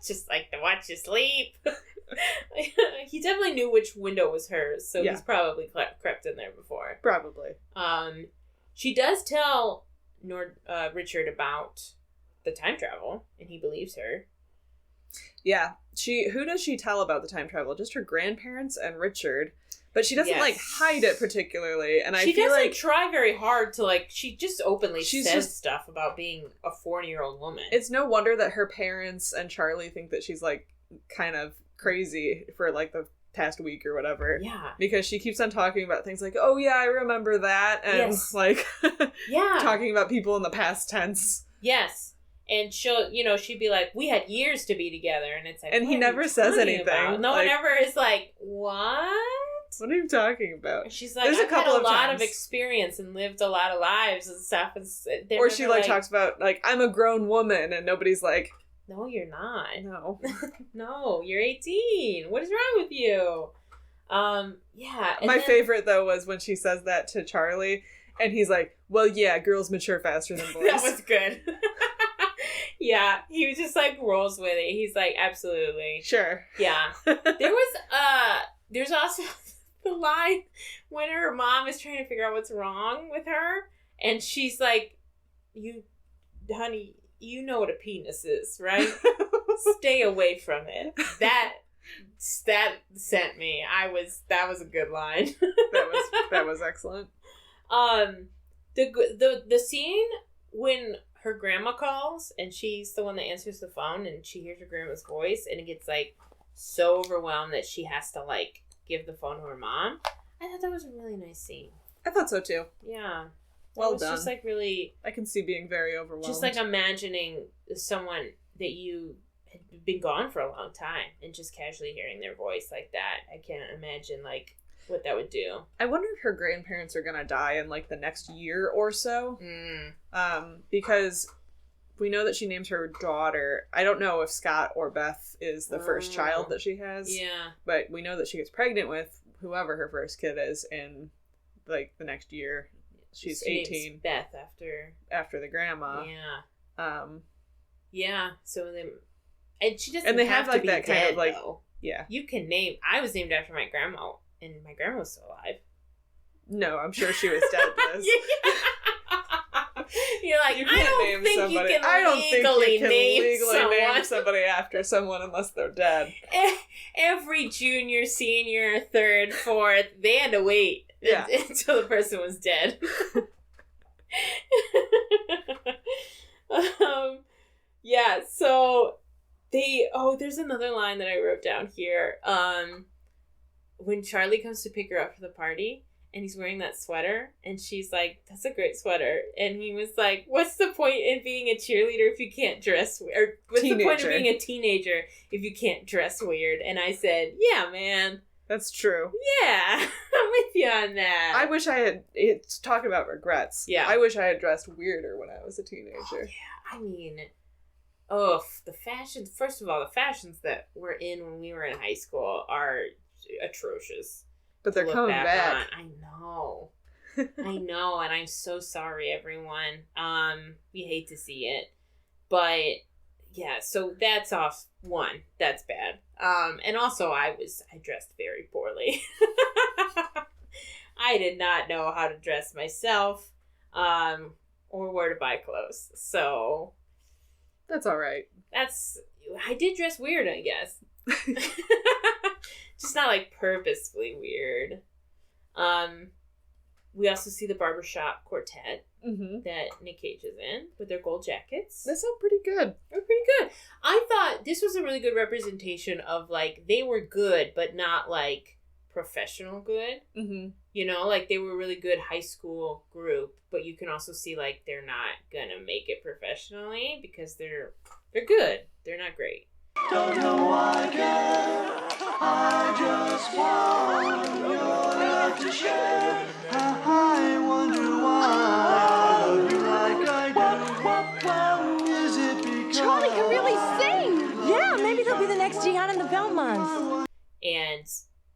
S7: Just like to watch you sleep. He definitely knew which window was hers, so he's probably crept in there before.
S4: Probably.
S7: She does tell Richard about the time travel, and he believes her.
S4: Yeah. Who does she tell about the time travel? Just her grandparents and Richard. But she doesn't like hide it particularly, and
S7: she
S4: feel
S7: doesn't
S4: like
S7: try very hard to like. She just openly says stuff about being a 40-year-old woman.
S4: It's no wonder that her parents and Charlie think that she's like kind of crazy for like the past week or whatever.
S7: Yeah,
S4: because she keeps on talking about things like, "Oh yeah, I remember that," and like, talking about people in the past tense.
S7: Yes. And she'd be like, we had years to be together. And it's like,
S4: and he never says anything.
S7: About? No one ever is like, what?
S4: What are you talking about?
S7: She's like, I've had a lot of experience and lived a lot of lives and stuff. And
S4: or she like talks about like, I'm a grown woman, and nobody's like,
S7: no, you're not.
S4: No.
S7: No, you're 18. What is wrong with you? Yeah.
S4: My favorite though was when she says that to Charlie, and he's like, well, yeah, girls mature faster than boys.
S7: That was good. Yeah, he was just like rolls with it. He's like, absolutely.
S4: Sure.
S7: Yeah. There's also the line when her mom is trying to figure out what's wrong with her, and she's like, honey, you know what a penis is, right? Stay away from it. That sent me. That was a good line.
S4: that was excellent.
S7: The scene when her grandma calls and she's the one that answers the phone and she hears her grandma's voice and it gets like so overwhelmed that she has to like give the phone to her mom. I thought that was a really nice scene.
S4: I thought so too.
S7: Yeah.
S4: Well
S7: done. Just like really,
S4: I can see being very overwhelmed.
S7: Just like imagining someone that you had been gone for a long time and just casually hearing their voice like that. I can't imagine like what that would do.
S4: I wonder if her grandparents are gonna die in like the next year or so. Because we know that she names her daughter. I don't know if Scott or Beth is the first child that she has.
S7: Yeah.
S4: But we know that she gets pregnant with whoever her first kid is in like the next year. She's 18.
S7: Beth
S4: after the grandma.
S7: Yeah. Yeah. So then, and she doesn't.
S4: And they
S7: have
S4: like
S7: to be
S4: that
S7: dead,
S4: kind of like
S7: though.
S4: Yeah.
S7: You can name. I was named after my grandma, and my grandma was still alive.
S4: No, I'm sure she was dead. Liz.
S7: You're like, I don't think you can legally name
S4: somebody after someone unless they're dead.
S7: Every junior, senior, third, fourth, they had to wait until the person was dead. Yeah, so there's another line that I wrote down here. When Charlie comes to pick her up for the party, and he's wearing that sweater, and she's like, that's a great sweater. And he was like, what's the point in being a cheerleader if you can't dress weird? Or what's the point of being a teenager if you can't dress weird? And I said, yeah, man.
S4: That's true.
S7: Yeah, I'm with you on that.
S4: I wish I had, it's talking about regrets.
S7: Yeah.
S4: I wish I had dressed weirder when I was a teenager.
S7: Oh, yeah, I mean, the fashions, first of all, the fashions that were in when we were in high school are atrocious.
S4: But they're coming back.
S7: I know. I know, and I'm so sorry, everyone. We hate to see it. But, yeah, so that's off one. That's bad. And also, I dressed very poorly. I did not know how to dress myself, or where to buy clothes. So.
S4: That's all right.
S7: I did dress weird, I guess. Just not like purposefully weird. We also see the barbershop quartet that Nick Cage is in with their gold jackets.
S4: They sound pretty good.
S7: They're pretty good. I thought this was a really good representation of like they were good, but not like professional good. You You know, like they were a really good high school group, but you can also see like they're not gonna make it professionally because they're good. They're not great.
S5: Don't know why, girl. I just want your love to share. I wonder why I love you like I do. Is it because
S8: Charlie can really sing. Yeah, maybe they'll be the next Gian in the Belmonts.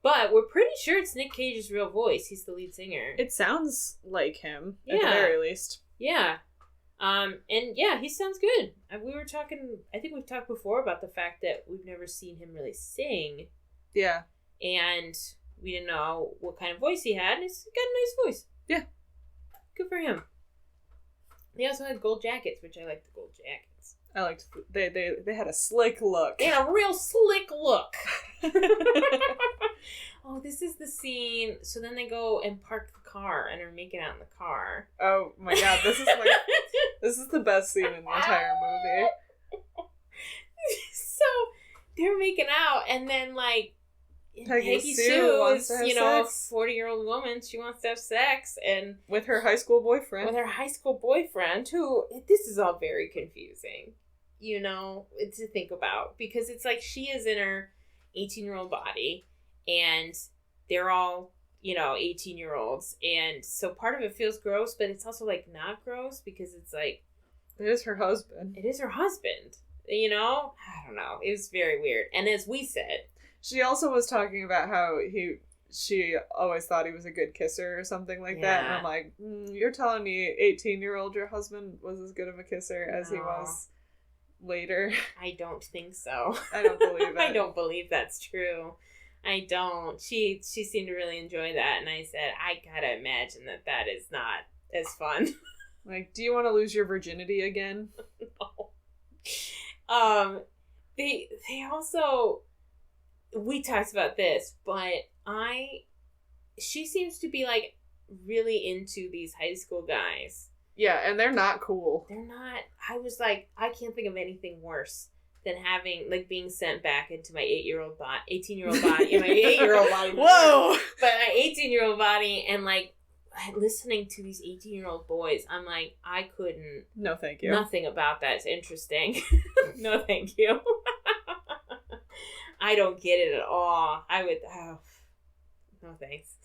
S7: But we're pretty sure it's Nick Cage's real voice. He's the lead singer.
S4: It sounds like him, at the very least.
S7: Yeah. And yeah, he sounds good. We were talking, I think we've talked before about the fact that we've never seen him really sing.
S4: Yeah.
S7: And we didn't know what kind of voice he had, and he's got a nice voice.
S4: Yeah.
S7: Good for him. They also had gold jackets, which I like the gold jackets.
S4: I liked, they had a slick look.
S7: They had a real slick look. Oh, this is the scene. So then they go and park the car and are making out in the car.
S4: Oh my god, this is the best scene in the entire movie.
S7: So they're making out, and then like Peggy Sue
S4: wants
S7: is,
S4: to have
S7: you know,
S4: sex.
S7: a 40-year-old woman. She wants to have sex, and
S4: With her high school boyfriend.
S7: who, this is all very confusing, you know, to think about, because it's like she is in her 18-year-old body, and they're all, you know, 18-year-olds, and so part of it feels gross, but it's also like not gross, because it's like
S4: It is her husband.
S7: it is her husband, you know. I don't know, it was very weird. And as we said,
S4: She also was talking about how she always thought he was a good kisser or something like that. And I'm like, you're telling me 18-year-old your husband was as good of a kisser as he was later?
S7: I don't think so.
S4: I don't believe it.
S7: I don't believe that's true. I don't. She seemed to really enjoy that, and I said, I gotta imagine that is not as fun.
S4: Like, do you want to lose your virginity again?
S7: No. They also, we talked about this, but she seems to be like really into these high school guys.
S4: Yeah, and they're not cool.
S7: They're not. I was like, I can't think of anything worse than having, like, being sent back into my 18-year-old body, in my 8-year-old body.
S4: Whoa!
S7: But my 18-year-old body, and, like, listening to these 18-year-old boys, I'm like, I couldn't.
S4: No, thank you.
S7: Nothing about that's interesting. No, thank you. I don't get it at all. I would, no thanks.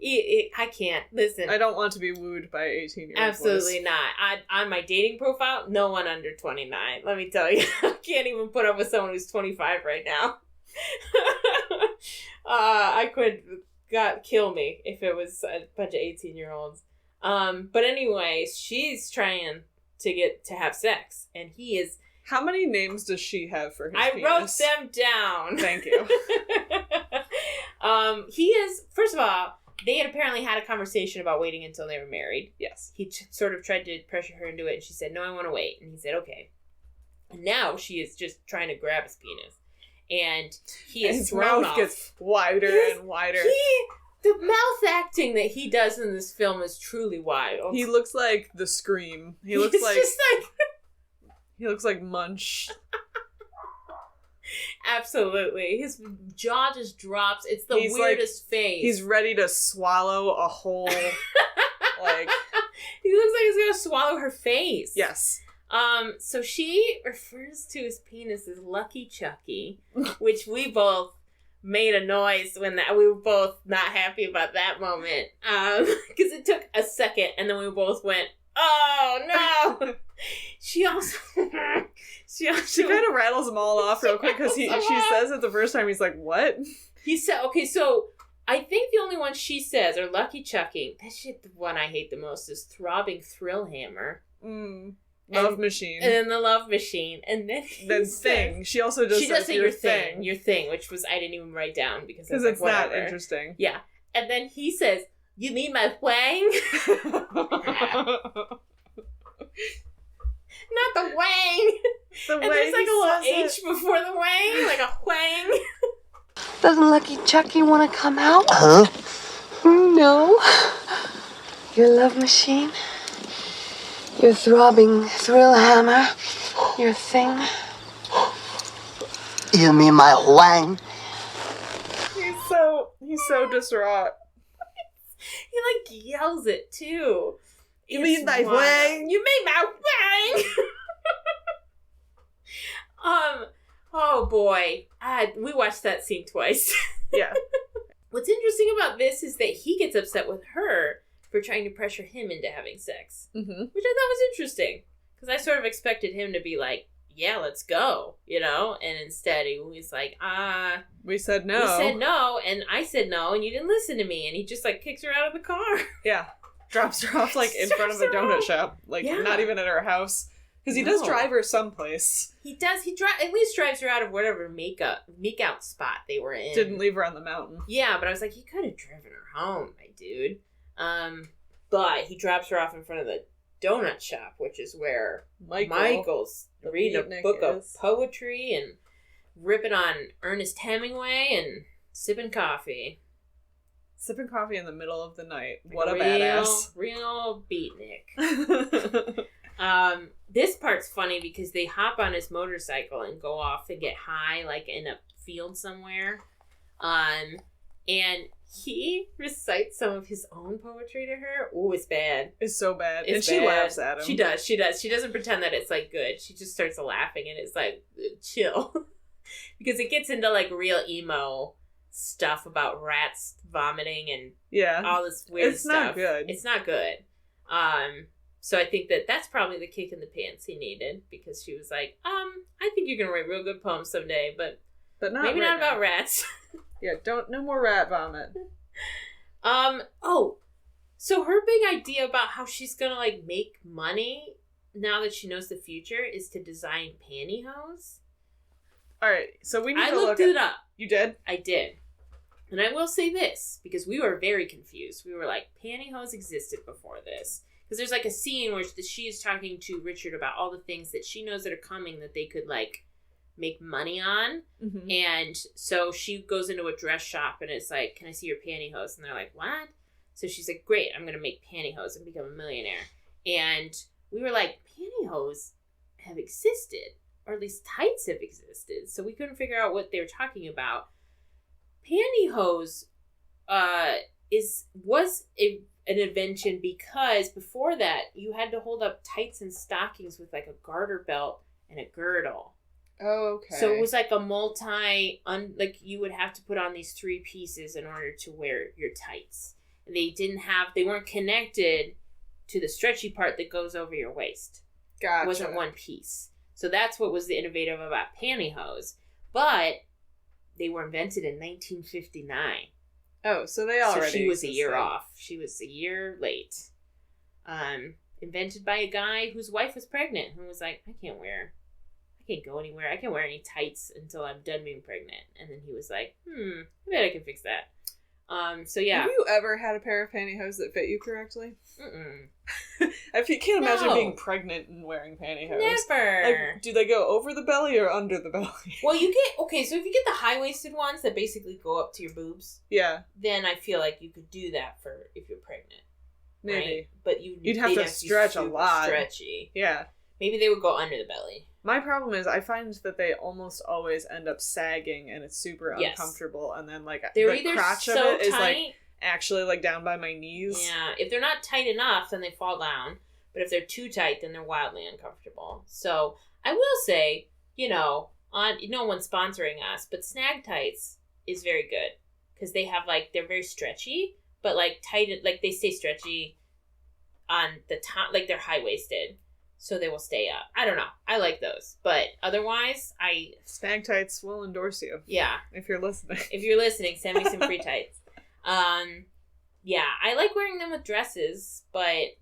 S7: I can't. Listen.
S4: I don't want to be wooed by 18-year-olds.
S7: Absolutely not. On my dating profile, no one under 29. Let me tell you. I can't even put up with someone who's 25 right now. I could, God, kill me if it was a bunch of 18-year-olds. But anyways, she's trying to have sex, and he is.
S4: How many names does she have for his
S7: I
S4: penis?
S7: wrote them down.
S4: Thank you.
S7: He is, first of all, they had apparently had a conversation about waiting until they were married.
S4: Yes.
S7: He sort of tried to pressure her into it, and she said, no, I want to wait. And he said, okay. And now she is just trying to grab his penis. And he is
S4: his
S7: thrown
S4: mouth
S7: off.
S4: gets wider and wider.
S7: The mouth acting that he does in this film is truly wild.
S4: He looks like The Scream. He looks He looks like Munch.
S7: Absolutely. His jaw just drops. It's the weirdest face.
S4: He's ready to swallow a whole, like...
S7: He looks like he's gonna swallow her face.
S4: Yes.
S7: So she refers to his penis as Lucky Chucky, which we both made a noise when we were both not happy about that moment. Because it took a second, and then we both went, oh, no! She kind
S4: of rattles them all off real quick because she says it the first time. He's like, what?
S7: He said, okay, so I think the only one she says are Lucky Chucking. That shit, the one I hate the most is Throbbing Thrill Hammer.
S4: Love Machine.
S7: And then the Love Machine. And then
S4: Thing. She also does
S7: say your thing. Your thing, which was I didn't even write down because
S4: it's not interesting.
S7: Yeah. And then he says, you mean my wang? Not the wang. And there's like a little H before the wang, like a wang.
S8: Doesn't Lucky Chucky want to come out?
S5: Huh?
S8: No. Your love machine. Your throbbing thrill hammer. Your thing.
S5: You mean my wang?
S4: He's so distraught.
S7: He like yells it too.
S4: You mean my wang?
S7: You mean my wang? Oh boy. We watched that scene twice.
S4: Yeah.
S7: What's interesting about this is that he gets upset with her for trying to pressure him into having sex.
S4: Mm-hmm.
S7: Which I thought was interesting. Because I sort of expected him to be like, yeah, let's go, And instead he was like,
S4: we said no.
S7: We said no, and I said no, and you didn't listen to me. And he just like kicks her out of the car.
S4: Yeah. Drops her off like in front of a donut shop. Like not even at her house. Because he does drive her someplace.
S7: He does. He at least drives her out of whatever make-out spot they were in.
S4: Didn't leave her on the mountain.
S7: Yeah, but I was like, he could have driven her home, my dude. But he drops her off in front of the donut shop, which is where Michael's reading a book of poetry and ripping on Ernest Hemingway and sipping coffee.
S4: Sipping coffee in the middle of the night. What a badass.
S7: Real beatnik. This part's funny because they hop on his motorcycle and go off and get high, like in a field somewhere. And he recites some of his own poetry to her. Ooh, it's bad.
S4: It's so bad.
S7: It's
S4: and
S7: bad.
S4: She laughs at him.
S7: She does. She doesn't pretend that it's like good. She just starts laughing and it's like, chill. Because it gets into like real emo stuff about rats vomiting and all this weird stuff.
S4: It's not good.
S7: It's not good. So I think that's probably the kick in the pants he needed, because she was like, I think you're gonna write real good poems someday, but
S4: not
S7: maybe
S4: right
S7: not
S4: now.
S7: about rats.
S4: Yeah, no more rat vomit.
S7: So her big idea about how she's gonna like make money now that she knows the future is to design pantyhose.
S4: All right, so we need to look.
S7: I looked it up.
S4: You did?
S7: I did. And I will say this, because we were very confused. We were like, pantyhose existed before this. Because there's like a scene where she is talking to Richard about all the things that she knows that are coming that they could like make money on.
S4: Mm-hmm.
S7: And so she goes into a dress shop and it's like, can I see your pantyhose? And they're like, what? So she's like, great, I'm going to make pantyhose and become a millionaire. And we were like, pantyhose have existed, or at least tights have existed. So we couldn't figure out what they were talking about. Pantyhose was an invention because before that you had to hold up tights and stockings with like a garter belt and a girdle.
S4: Oh, okay.
S7: So it was like a like you would have to put on these 3 pieces in order to wear your tights. And they weren't connected to the stretchy part that goes over your waist.
S4: Gotcha.
S7: It wasn't one piece. So that's what was the innovative about pantyhose. But they were invented in 1959.
S4: Oh, so they already
S7: So she was a year
S4: existed.
S7: off. She was a year late. Invented by a guy whose wife was pregnant, who was like, I can't go anywhere. I can't wear any tights until I'm done being pregnant. And then he was like, I bet I can fix that. So yeah.
S4: Have you ever had a pair of pantyhose that fit you correctly?
S7: Mm-mm.
S4: I can't imagine
S7: No.
S4: being pregnant and wearing pantyhose.
S7: Never.
S4: Like, do they go over the belly or under the belly?
S7: Well, so if you get the high-waisted ones that basically go up to your boobs,
S4: Yeah,
S7: then I feel like you could do that for if you're pregnant.
S4: maybe.
S7: Right? But
S4: You'd have to
S7: be
S4: stretch a
S7: super
S4: lot.
S7: Stretchy.
S4: Yeah.
S7: Maybe they would go under the belly.
S4: My problem is I find that they almost always end up sagging and it's super
S7: Yes.
S4: uncomfortable, and then like
S7: They're
S4: the
S7: either
S4: crotch
S7: so
S4: of it is like
S7: tight.
S4: actually like down by my knees.
S7: Yeah, if they're not tight enough, then they fall down. But if they're too tight, then they're wildly uncomfortable. So I will say, no one's sponsoring us, but Snag Tights is very good because they have they're very stretchy, but tight, they stay stretchy on the top, they're high waisted, so they will stay up. I don't know. I like those, but otherwise,
S4: Snag Tights will endorse you.
S7: Yeah.
S4: If you're listening.
S7: If you're listening, send me some free tights. Yeah, I like wearing them with dresses, but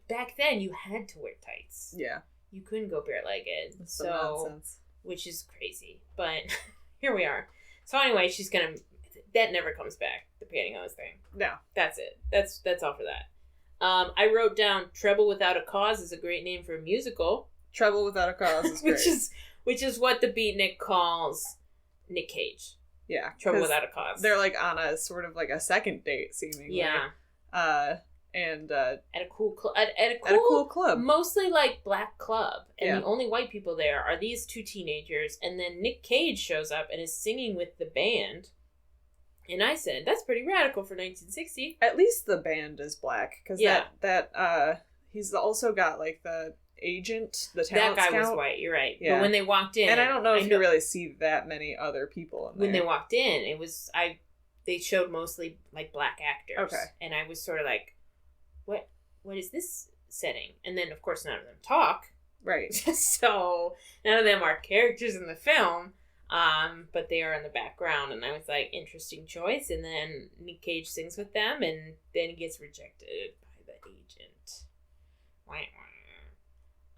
S7: back then you had to wear tights.
S4: Yeah.
S7: You couldn't go bare-legged.
S4: That's some nonsense.
S7: Which is crazy. But here we are. So anyway, that never comes back, the pantyhose thing.
S4: No.
S7: That's it. That's all for that. I wrote down Treble Without a Cause is a great name for a musical.
S4: Trouble Without a Cause is great.
S7: which is what the beatnik calls Nick Cage.
S4: Yeah.
S7: Trouble Without a Cause.
S4: They're on a sort of a second date, seemingly.
S7: Yeah.
S4: And
S7: at a cool club. At a
S4: cool club.
S7: Mostly black club. And
S4: Yeah.
S7: the only white people there are these 2 teenagers. And then Nick Cage shows up and is singing with the band. And I said, that's pretty radical for 1960.
S4: At least the band is black, because he's also got like the agent, the talent
S7: That guy
S4: scout.
S7: was white, you're right.
S4: Yeah.
S7: But when they walked in...
S4: And I don't know if you really see that many other people in there.
S7: When they walked in, it was... They showed mostly, like, black actors.
S4: Okay.
S7: And I was sort of like, what is this setting? And then, of course, none of them talk.
S4: Right.
S7: So, none of them are characters in the film, but they are in the background. And I was like, interesting choice. And then Nick Cage sings with them, and then he gets rejected by the agent. Wah,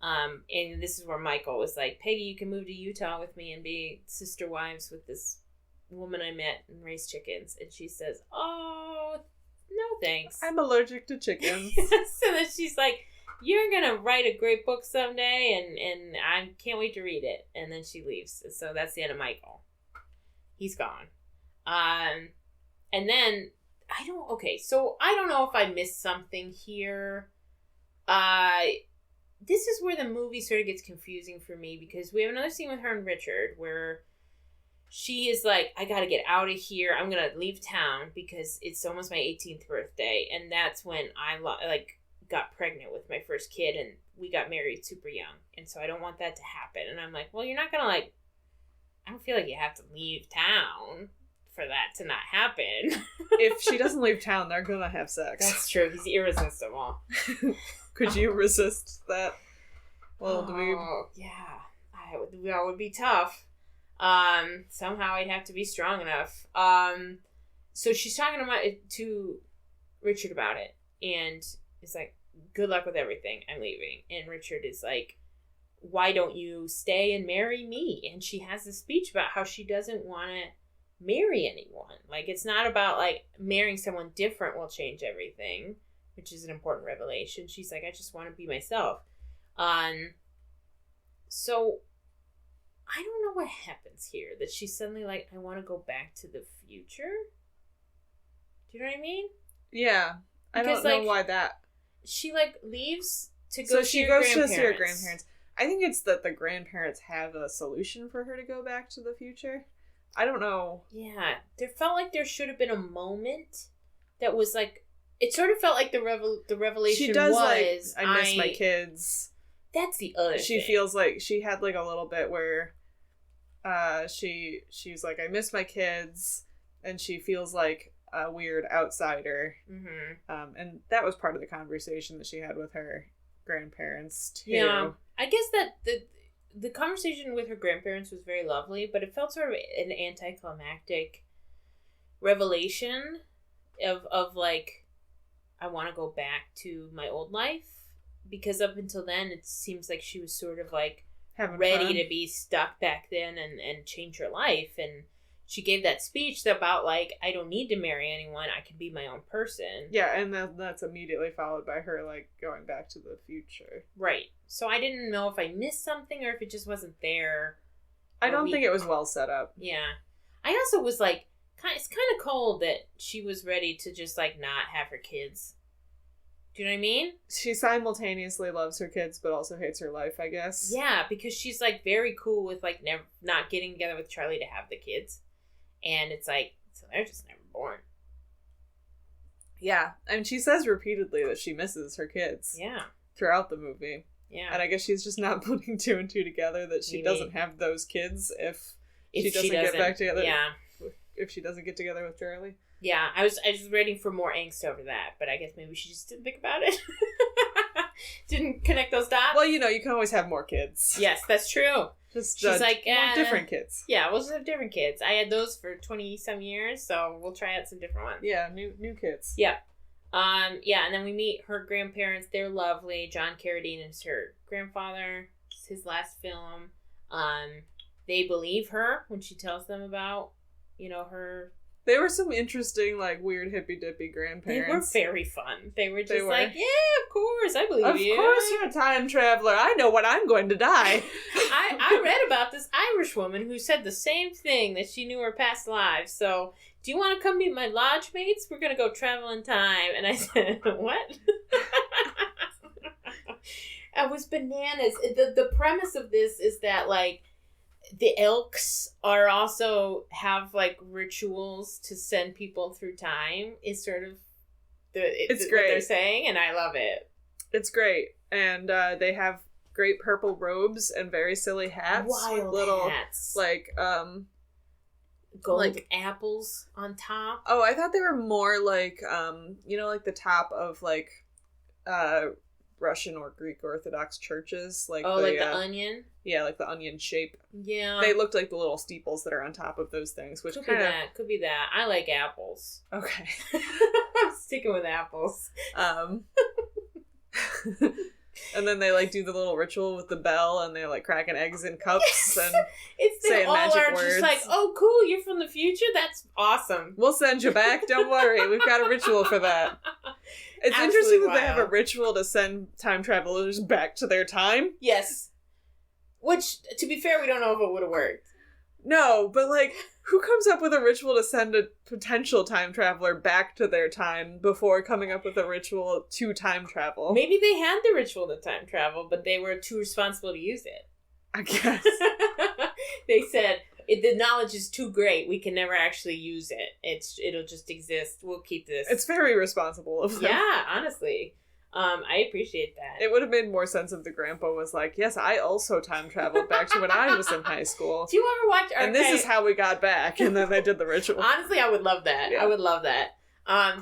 S7: wah. And this is where Michael was like, Peggy, you can move to Utah with me and be sister wives with this woman I met and raise chickens. And she says, oh, no thanks.
S4: I'm allergic to chickens.
S7: So then she's like, you're gonna write a great book someday, and I can't wait to read it. And then she leaves. So that's the end of Michael. He's gone. And then so I don't know if I missed something here. This is where the movie sort of gets confusing for me, because we have another scene with her and Richard where she is like, I gotta get out of here. I'm gonna leave town because it's almost my 18th birthday. And that's when I got pregnant with my first kid, and we got married super young. And so I don't want that to happen. And I'm like, well, you're not gonna I don't feel like you have to leave town for that to not happen.
S4: If she doesn't leave town, they're gonna have sex.
S7: That's true. He's irresistible.
S4: Could you resist that? Well,
S7: yeah. That would be tough. Somehow I'd have to be strong enough. So she's talking to Richard about it, and it's like, good luck with everything. I'm leaving. And Richard is like, why don't you stay and marry me? And she has this speech about how she doesn't want to marry anyone. Like, it's not about like marrying someone different will change everything, which is an important revelation. She's like, I just want to be myself. So I don't know what happens here, that she's suddenly like, I want to go back to the future. Do you know what I mean?
S4: Yeah. I don't know why that.
S7: She leaves to go
S4: so
S7: to
S4: she
S7: your
S4: goes
S7: grandparents.
S4: to see her grandparents. I think it's that the grandparents have a solution for her to go back to the future. I don't know.
S7: Yeah. There felt like there should have been a moment that was like, it sort of felt like the revelation
S4: she does
S7: was,
S4: I miss my kids.
S7: That's the other thing.
S4: She feels like she had like a little bit where she's like, I miss my kids, and she feels like a weird outsider. Mm-hmm. And that was part of the conversation that she had with her grandparents too.
S7: Yeah. I guess that the conversation with her grandparents was very lovely, but it felt sort of an anticlimactic revelation of like, I want to go back to my old life, because up until then it seems like she was sort of like ready to be stuck back then and change her life. And she gave that speech about like, I don't need to marry anyone, I can be my own person.
S4: Yeah, and that's immediately followed by her like going back to the future.
S7: Right. So I didn't know if I missed something or if it just wasn't there.
S4: I don't think it was well set up.
S7: Yeah. I also was like, it's kind of cold that she was ready to just like not have her kids. Do you know what I mean?
S4: She simultaneously loves her kids but also hates her life, I guess.
S7: Yeah, because she's like very cool with like not getting together with Charlie to have the kids. And it's like, so they're just never born.
S4: Yeah, and she says repeatedly that she misses her kids.
S7: Yeah.
S4: Throughout the movie.
S7: Yeah.
S4: And I guess she's just not putting two and two together that she doesn't have those kids if she doesn't get back together.
S7: Yeah.
S4: If she doesn't get together with Charlie.
S7: Yeah, I was waiting for more angst over that, but I guess maybe she just didn't think about it. Didn't connect those dots.
S4: Well, you can always have more kids.
S7: Yes, that's true.
S4: She's like, different kids.
S7: Yeah, we'll just have different kids. I had those for 20-some years, so we'll try out some different ones.
S4: Yeah, new kids.
S7: Yeah. Yeah, and then we meet her grandparents. They're lovely. John Carradine is her grandfather. It's his last film. They believe her when she tells them about, her...
S4: They were some interesting, like, weird hippy-dippy grandparents.
S7: They were very fun. They were just like, yeah, of course, I believe you.
S4: Of course you're a time traveler. I know when I'm going to die.
S7: I read about this Irish woman who said the same thing, that she knew her past lives. So, do you want to come meet my lodge mates? We're going to go travel in time. And I said, what? I was bananas. The premise of this is that, like, the Elks are also have like rituals to send people through time. Is sort of it's
S4: great.
S7: what they're saying, and I love it.
S4: It's great, and they have great purple robes and very silly hats,
S7: Wild
S4: with little
S7: hats,
S4: like
S7: gold
S4: like
S7: apples on top.
S4: Oh, I thought they were more like like the top of like Russian or Greek Orthodox churches, like
S7: the onion.
S4: Yeah, like the onion shape.
S7: Yeah,
S4: they looked like the little steeples that are on top of those things, which
S7: could be that. I like apples.
S4: Okay,
S7: I'm sticking with apples.
S4: And then they like do the little ritual with the bell, and they're like cracking eggs in cups and
S7: saying magic words. Just like, oh, cool, you're from the future. That's awesome.
S4: We'll send you back. Don't worry, we've got a ritual for that. It's
S7: Absolutely
S4: interesting that
S7: wild.
S4: they have a ritual to send time travelers back to their time.
S7: Yes. Which, to be fair, we don't know if it would have worked.
S4: No, but like, who comes up with a ritual to send a potential time traveler back to their time before coming up with a ritual to time travel?
S7: Maybe they had the ritual to time travel, but they were too responsible to use it.
S4: I guess.
S7: They said, the knowledge is too great. We can never actually use it. It'll just exist. We'll keep this.
S4: It's very responsible of them.
S7: Yeah, honestly. I appreciate that.
S4: It would have made more sense if the grandpa was like, yes, I also time traveled back to when I was in high school.
S7: Do you ever watch Archive?
S4: And this is how we got back. And then they did the ritual.
S7: Honestly, I would love that.
S4: Yeah.
S7: I would love that.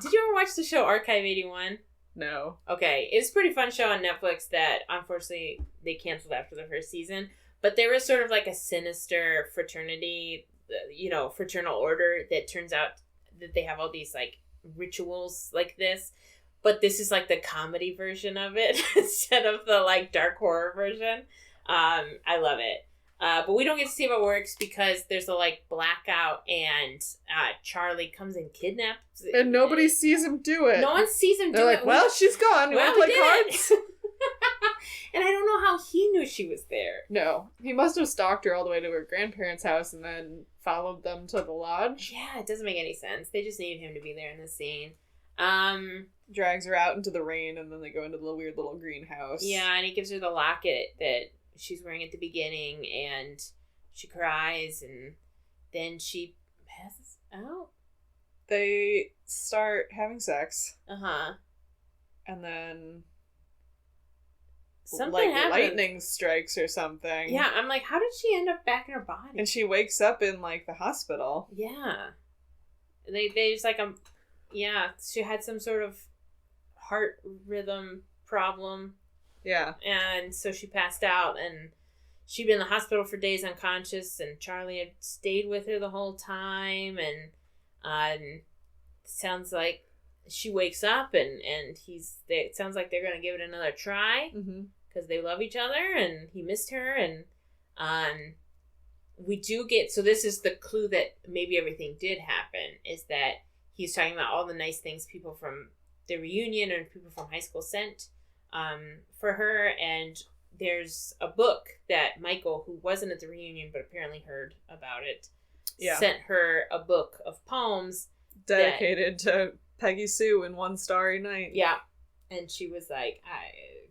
S7: Did you ever watch the show Archive 81?
S4: No.
S7: Okay. It's a pretty fun show on Netflix that, unfortunately, they canceled after the first season. But there was sort of like a sinister fraternity, fraternal order that turns out that they have all these like rituals like this. But this is like the comedy version of it instead of the like dark horror version. I love it. But we don't get to see how it works because there's a like blackout and Charlie comes and kidnaps.
S4: And nobody sees him do it.
S7: No one sees him do
S4: They're
S7: it.
S4: like, well, she's gone. You want to play cards?
S7: And I don't know how he knew she was there.
S4: No. He must have stalked her all the way to her grandparents' house and then followed them to the lodge.
S7: Yeah, it doesn't make any sense. They just needed him to be there in the scene.
S4: Drags her out into the rain, and then they go into the weird little greenhouse.
S7: Yeah, and he gives her the locket that she's wearing at the beginning, and she cries, and then she passes out.
S4: They start having sex.
S7: Uh-huh.
S4: And then
S7: something happens.
S4: Lightning strikes or something.
S7: Yeah, I'm like, how did she end up back in her body?
S4: And she wakes up in like the hospital.
S7: Yeah. They just like yeah, she had some sort of heart rhythm problem.
S4: Yeah.
S7: And so she passed out, and she'd been in the hospital for days unconscious, and Charlie had stayed with her the whole time, and sounds like she wakes up, and it sounds like they're going to give it another try, because they love each other, and he missed her, and we do get, so this is the clue that maybe everything did happen, is that he's talking about all the nice things people from the reunion and people from high school sent for her. And there's a book that Michael, who wasn't at the reunion but apparently heard about it, sent her a book of poems
S4: dedicated to Peggy Sue in One Starry Night.
S7: Yeah. And she was like,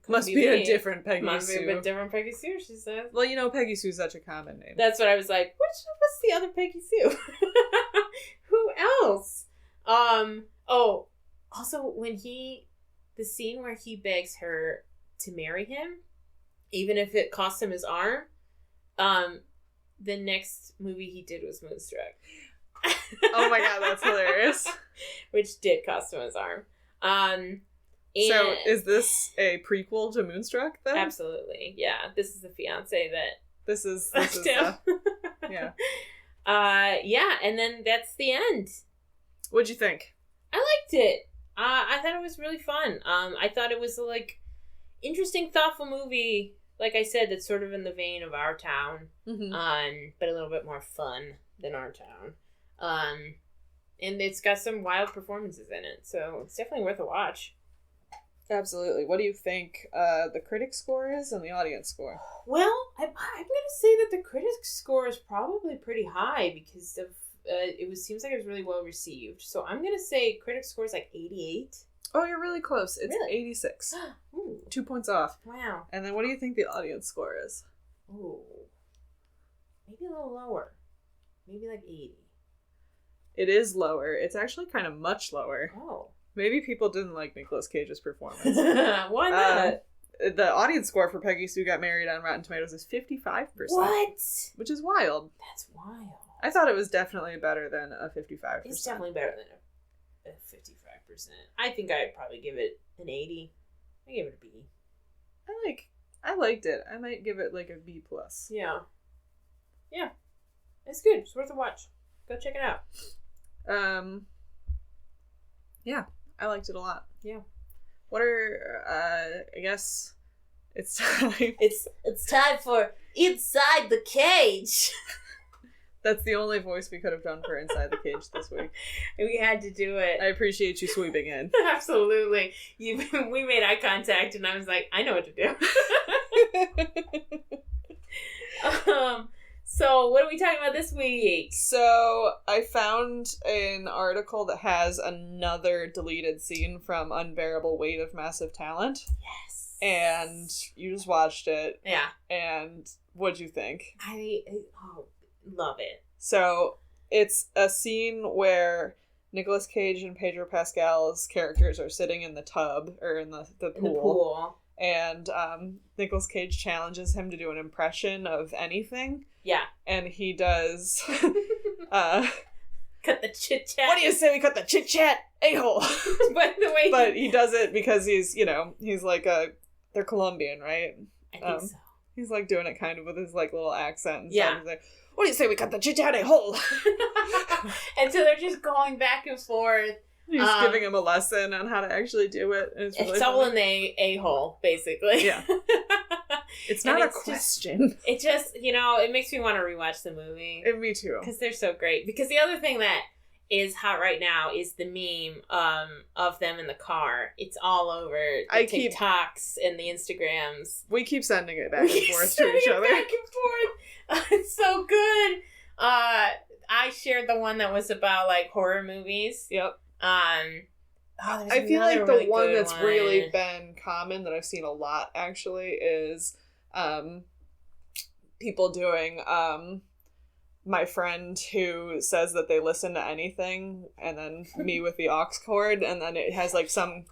S4: must be a different Peggy Sue.
S7: Must be a different Peggy Sue, she says.
S4: Well, Peggy Sue's such a common name.
S7: That's what I was like, what's the other Peggy Sue? Who else? Also when the scene where he begs her to marry him, even if it cost him his arm, the next movie he did was Moonstruck.
S4: Oh my god, that's hilarious.
S7: Which did cost him his arm.
S4: So is this a prequel to Moonstruck then?
S7: Absolutely. Yeah. This is the fiance that
S4: this is
S7: him.
S4: Yeah.
S7: Yeah, and then that's the end.
S4: What'd you think?
S7: I liked it. I thought it was really fun. I thought it was a interesting, thoughtful movie. Like I said, that's sort of in the vein of Our Town, but a little bit more fun than Our Town. And it's got some wild performances in it, so it's definitely worth a watch.
S4: Absolutely. What do you think the critic score is and the audience score?
S7: Well, I'm going to say that the critic score is probably pretty high because of seems like it was really well received. So I'm going to say critic score is like 88.
S4: Oh, you're really close. It's
S7: really?
S4: 86.
S7: Ooh.
S4: 2 points off.
S7: Wow.
S4: And then what do you think the audience score is?
S7: Ooh. maybe a little lower. Maybe like 80.
S4: It is lower. It's actually kind of much lower.
S7: Oh.
S4: Maybe people didn't like Nicolas Cage's performance.
S7: Why not?
S4: The audience score for Peggy Sue Got Married on Rotten Tomatoes is 55%.
S7: What?
S4: Which is wild.
S7: That's wild.
S4: I thought it was definitely better than a 55%.
S7: It's definitely better than a 55%. I think I'd probably give it an 80. I give it a B.
S4: I liked it. I might give it like a B+.
S7: Yeah. Yeah. It's good. It's worth a watch. Go check it out.
S4: Yeah, I liked it a lot.
S7: Yeah.
S4: What are I guess it's time.
S7: It's time for Inside the Cage.
S4: That's the only voice we could have done for Inside the Cage this week.
S7: We had to do it.
S4: I appreciate you sweeping in.
S7: Absolutely. We made eye contact and I was like, I know what to do. So what are we talking about this week?
S4: So I found an article that has another deleted scene from Unbearable Weight of Massive Talent.
S7: Yes.
S4: And you just watched it.
S7: Yeah.
S4: And what'd you think?
S7: I love it.
S4: So it's a scene where Nicolas Cage and Pedro Pascal's characters are sitting in the tub or in the pool.
S7: In the pool.
S4: And Nicolas Cage challenges him to do an impression of anything.
S7: Yeah.
S4: And he does
S7: cut the chit chat.
S4: What do you say we cut the chit chat, a-hole? But he does it because he's like they're Colombian, right?
S7: I think so.
S4: He's like doing it kind of with his like little accent. And
S7: yeah.
S4: Stuff. He's like, what do you say we cut the chit chat, a-hole?
S7: And so they're just going back and forth.
S4: He's giving him a lesson on how to actually do it. And it's really
S7: all
S4: funny.
S7: in the a-hole, basically.
S4: Yeah. It's not a question.
S7: It just, it makes me want to rewatch the movie.
S4: And me too.
S7: Because they're so great. Because the other thing that is hot right now is the meme of them in the car. It's all over the TikToks and the Instagrams.
S4: We keep sending it back and forth to each other.
S7: Back and forth. It's so good. I shared the one that was about like horror movies.
S4: Yep.
S7: I
S4: feel like the really one that's really been common that I've seen a lot actually is people doing my friend who says that they listen to anything and then me with the aux cord and then it has like some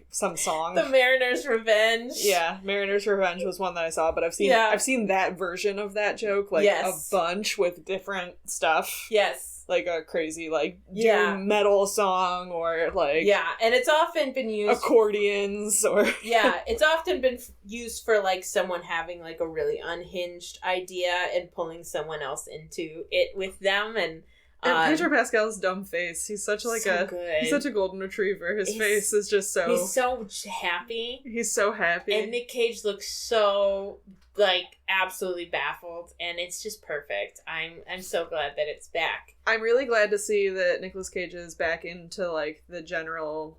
S4: song.
S7: The Mariner's Revenge.
S4: Yeah, Mariner's Revenge was one that I saw, but I've seen that version of that joke a bunch with different stuff.
S7: Yes.
S4: Like a crazy doom metal song or
S7: and it's often been used
S4: accordions or
S7: it's often been used for someone having a really unhinged idea and pulling someone else into it with them and
S4: Pedro Pascal's dumb face. He's such
S7: good.
S4: He's such a golden retriever. His face is just so
S7: he's so happy.
S4: He's so happy.
S7: And Nick Cage looks so absolutely baffled and it's just perfect. I'm so glad that it's back.
S4: I'm really glad to see that Nicolas Cage is back into the general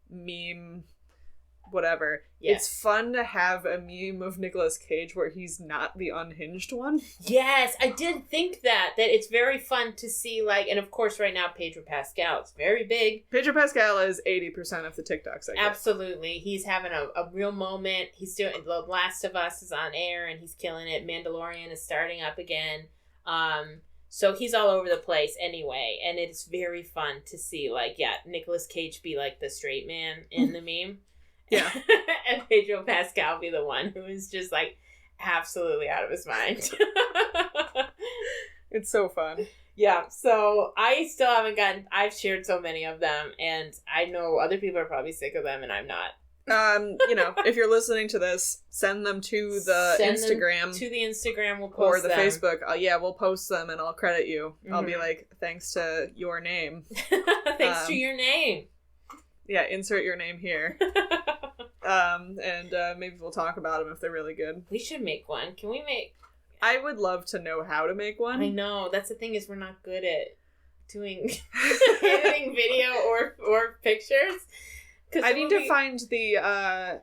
S4: meme whatever.
S7: Yes.
S4: It's fun to have a meme of Nicolas Cage where he's not the unhinged one.
S7: Yes, I did think that it's very fun to see and of course right now Pedro Pascal, it's very big.
S4: Pedro Pascal is 80% of the TikToks I get.
S7: Absolutely. He's having a real moment. He's doing The Last of Us is on air and he's killing it. Mandalorian is starting up again. So he's all over the place anyway, and it's very fun to see Nicolas Cage be the straight man in the meme.
S4: Yeah.
S7: And Pedro Pascal be the one who is just absolutely out of his mind.
S4: It's so fun.
S7: Yeah, so I still haven't I've shared so many of them and I know other people are probably sick of them and I'm not.
S4: If you're listening to this, send them to the Instagram.
S7: To the Instagram, we'll post
S4: or the
S7: them.
S4: Facebook. We'll post them and I'll credit you.
S7: Mm-hmm.
S4: I'll be thanks to your name.
S7: Thanks to your name.
S4: Yeah, insert your name here. And maybe we'll talk about them if they're really good.
S7: We should make one. Can we make...
S4: I would love to know how to make one.
S7: I know. That's the thing is we're not good at doing editing video or pictures.
S4: I need to find the...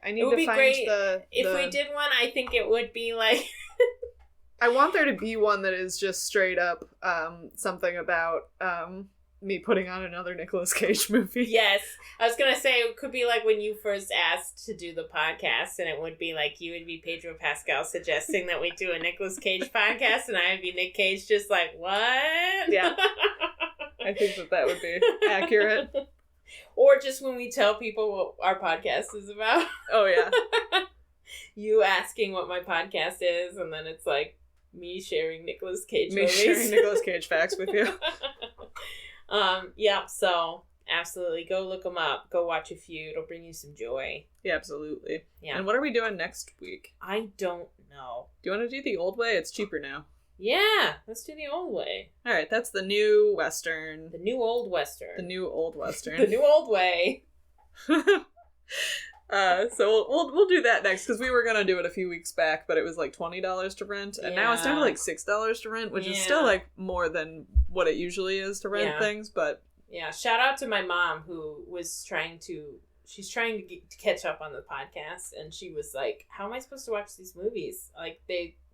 S7: If we did one, I think it would be
S4: I want there to be one that is just straight up something about... me putting on another Nicolas Cage movie.
S7: Yes. I was going to say, it could be like when you first asked to do the podcast, and it would be like you would be Pedro Pascal suggesting that we do a Nicolas Cage podcast, and I would be Nick Cage just like, what?
S4: Yeah. I think that would be accurate.
S7: Or just when we tell people what our podcast is about.
S4: Oh, yeah.
S7: You asking what my podcast is, and then it's like me sharing Nicolas Cage movies.
S4: sharing Nicolas Cage facts with you.
S7: Yeah, so absolutely. Go look them up. Go watch a few. It'll bring you some joy.
S4: Yeah, absolutely.
S7: Yeah.
S4: And what are we doing next week?
S7: I don't know.
S4: Do you want to do the old way? It's cheaper now.
S7: Yeah, let's do the old way.
S4: All right, that's the new Western.
S7: The new old Western.
S4: The new old Western.
S7: The new old way.
S4: So we'll do that next, because we were gonna do it a few weeks back, but it was like $20 to rent, and now it's down to like $6 to rent, which is still like more than what it usually is to rent things. But
S7: yeah, shout out to my mom, who was trying to catch up on the podcast, and she was like, "How am I supposed to watch these movies? Like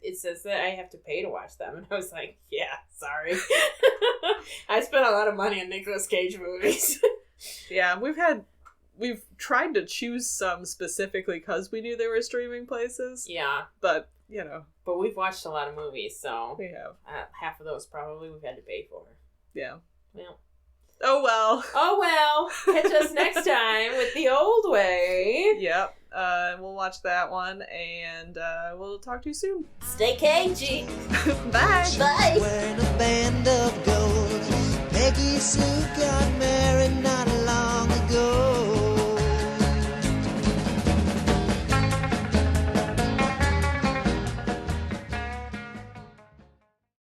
S7: it says that I have to pay to watch them," and I was like, "Yeah, sorry." I spent a lot of money on Nicolas Cage movies.
S4: Yeah, we've tried to choose some specifically because we knew there were streaming places.
S7: Yeah.
S4: But, you know.
S7: But we've watched a lot of movies, so.
S4: We have.
S7: Half of those probably we've had to pay for.
S4: Yeah.
S7: Well.
S4: Oh, well.
S7: Oh, well. Catch us next time with The Old Way.
S4: Yep. We'll watch that one, and we'll talk to you soon.
S7: Stay cagey.
S4: Bye.
S7: Bye.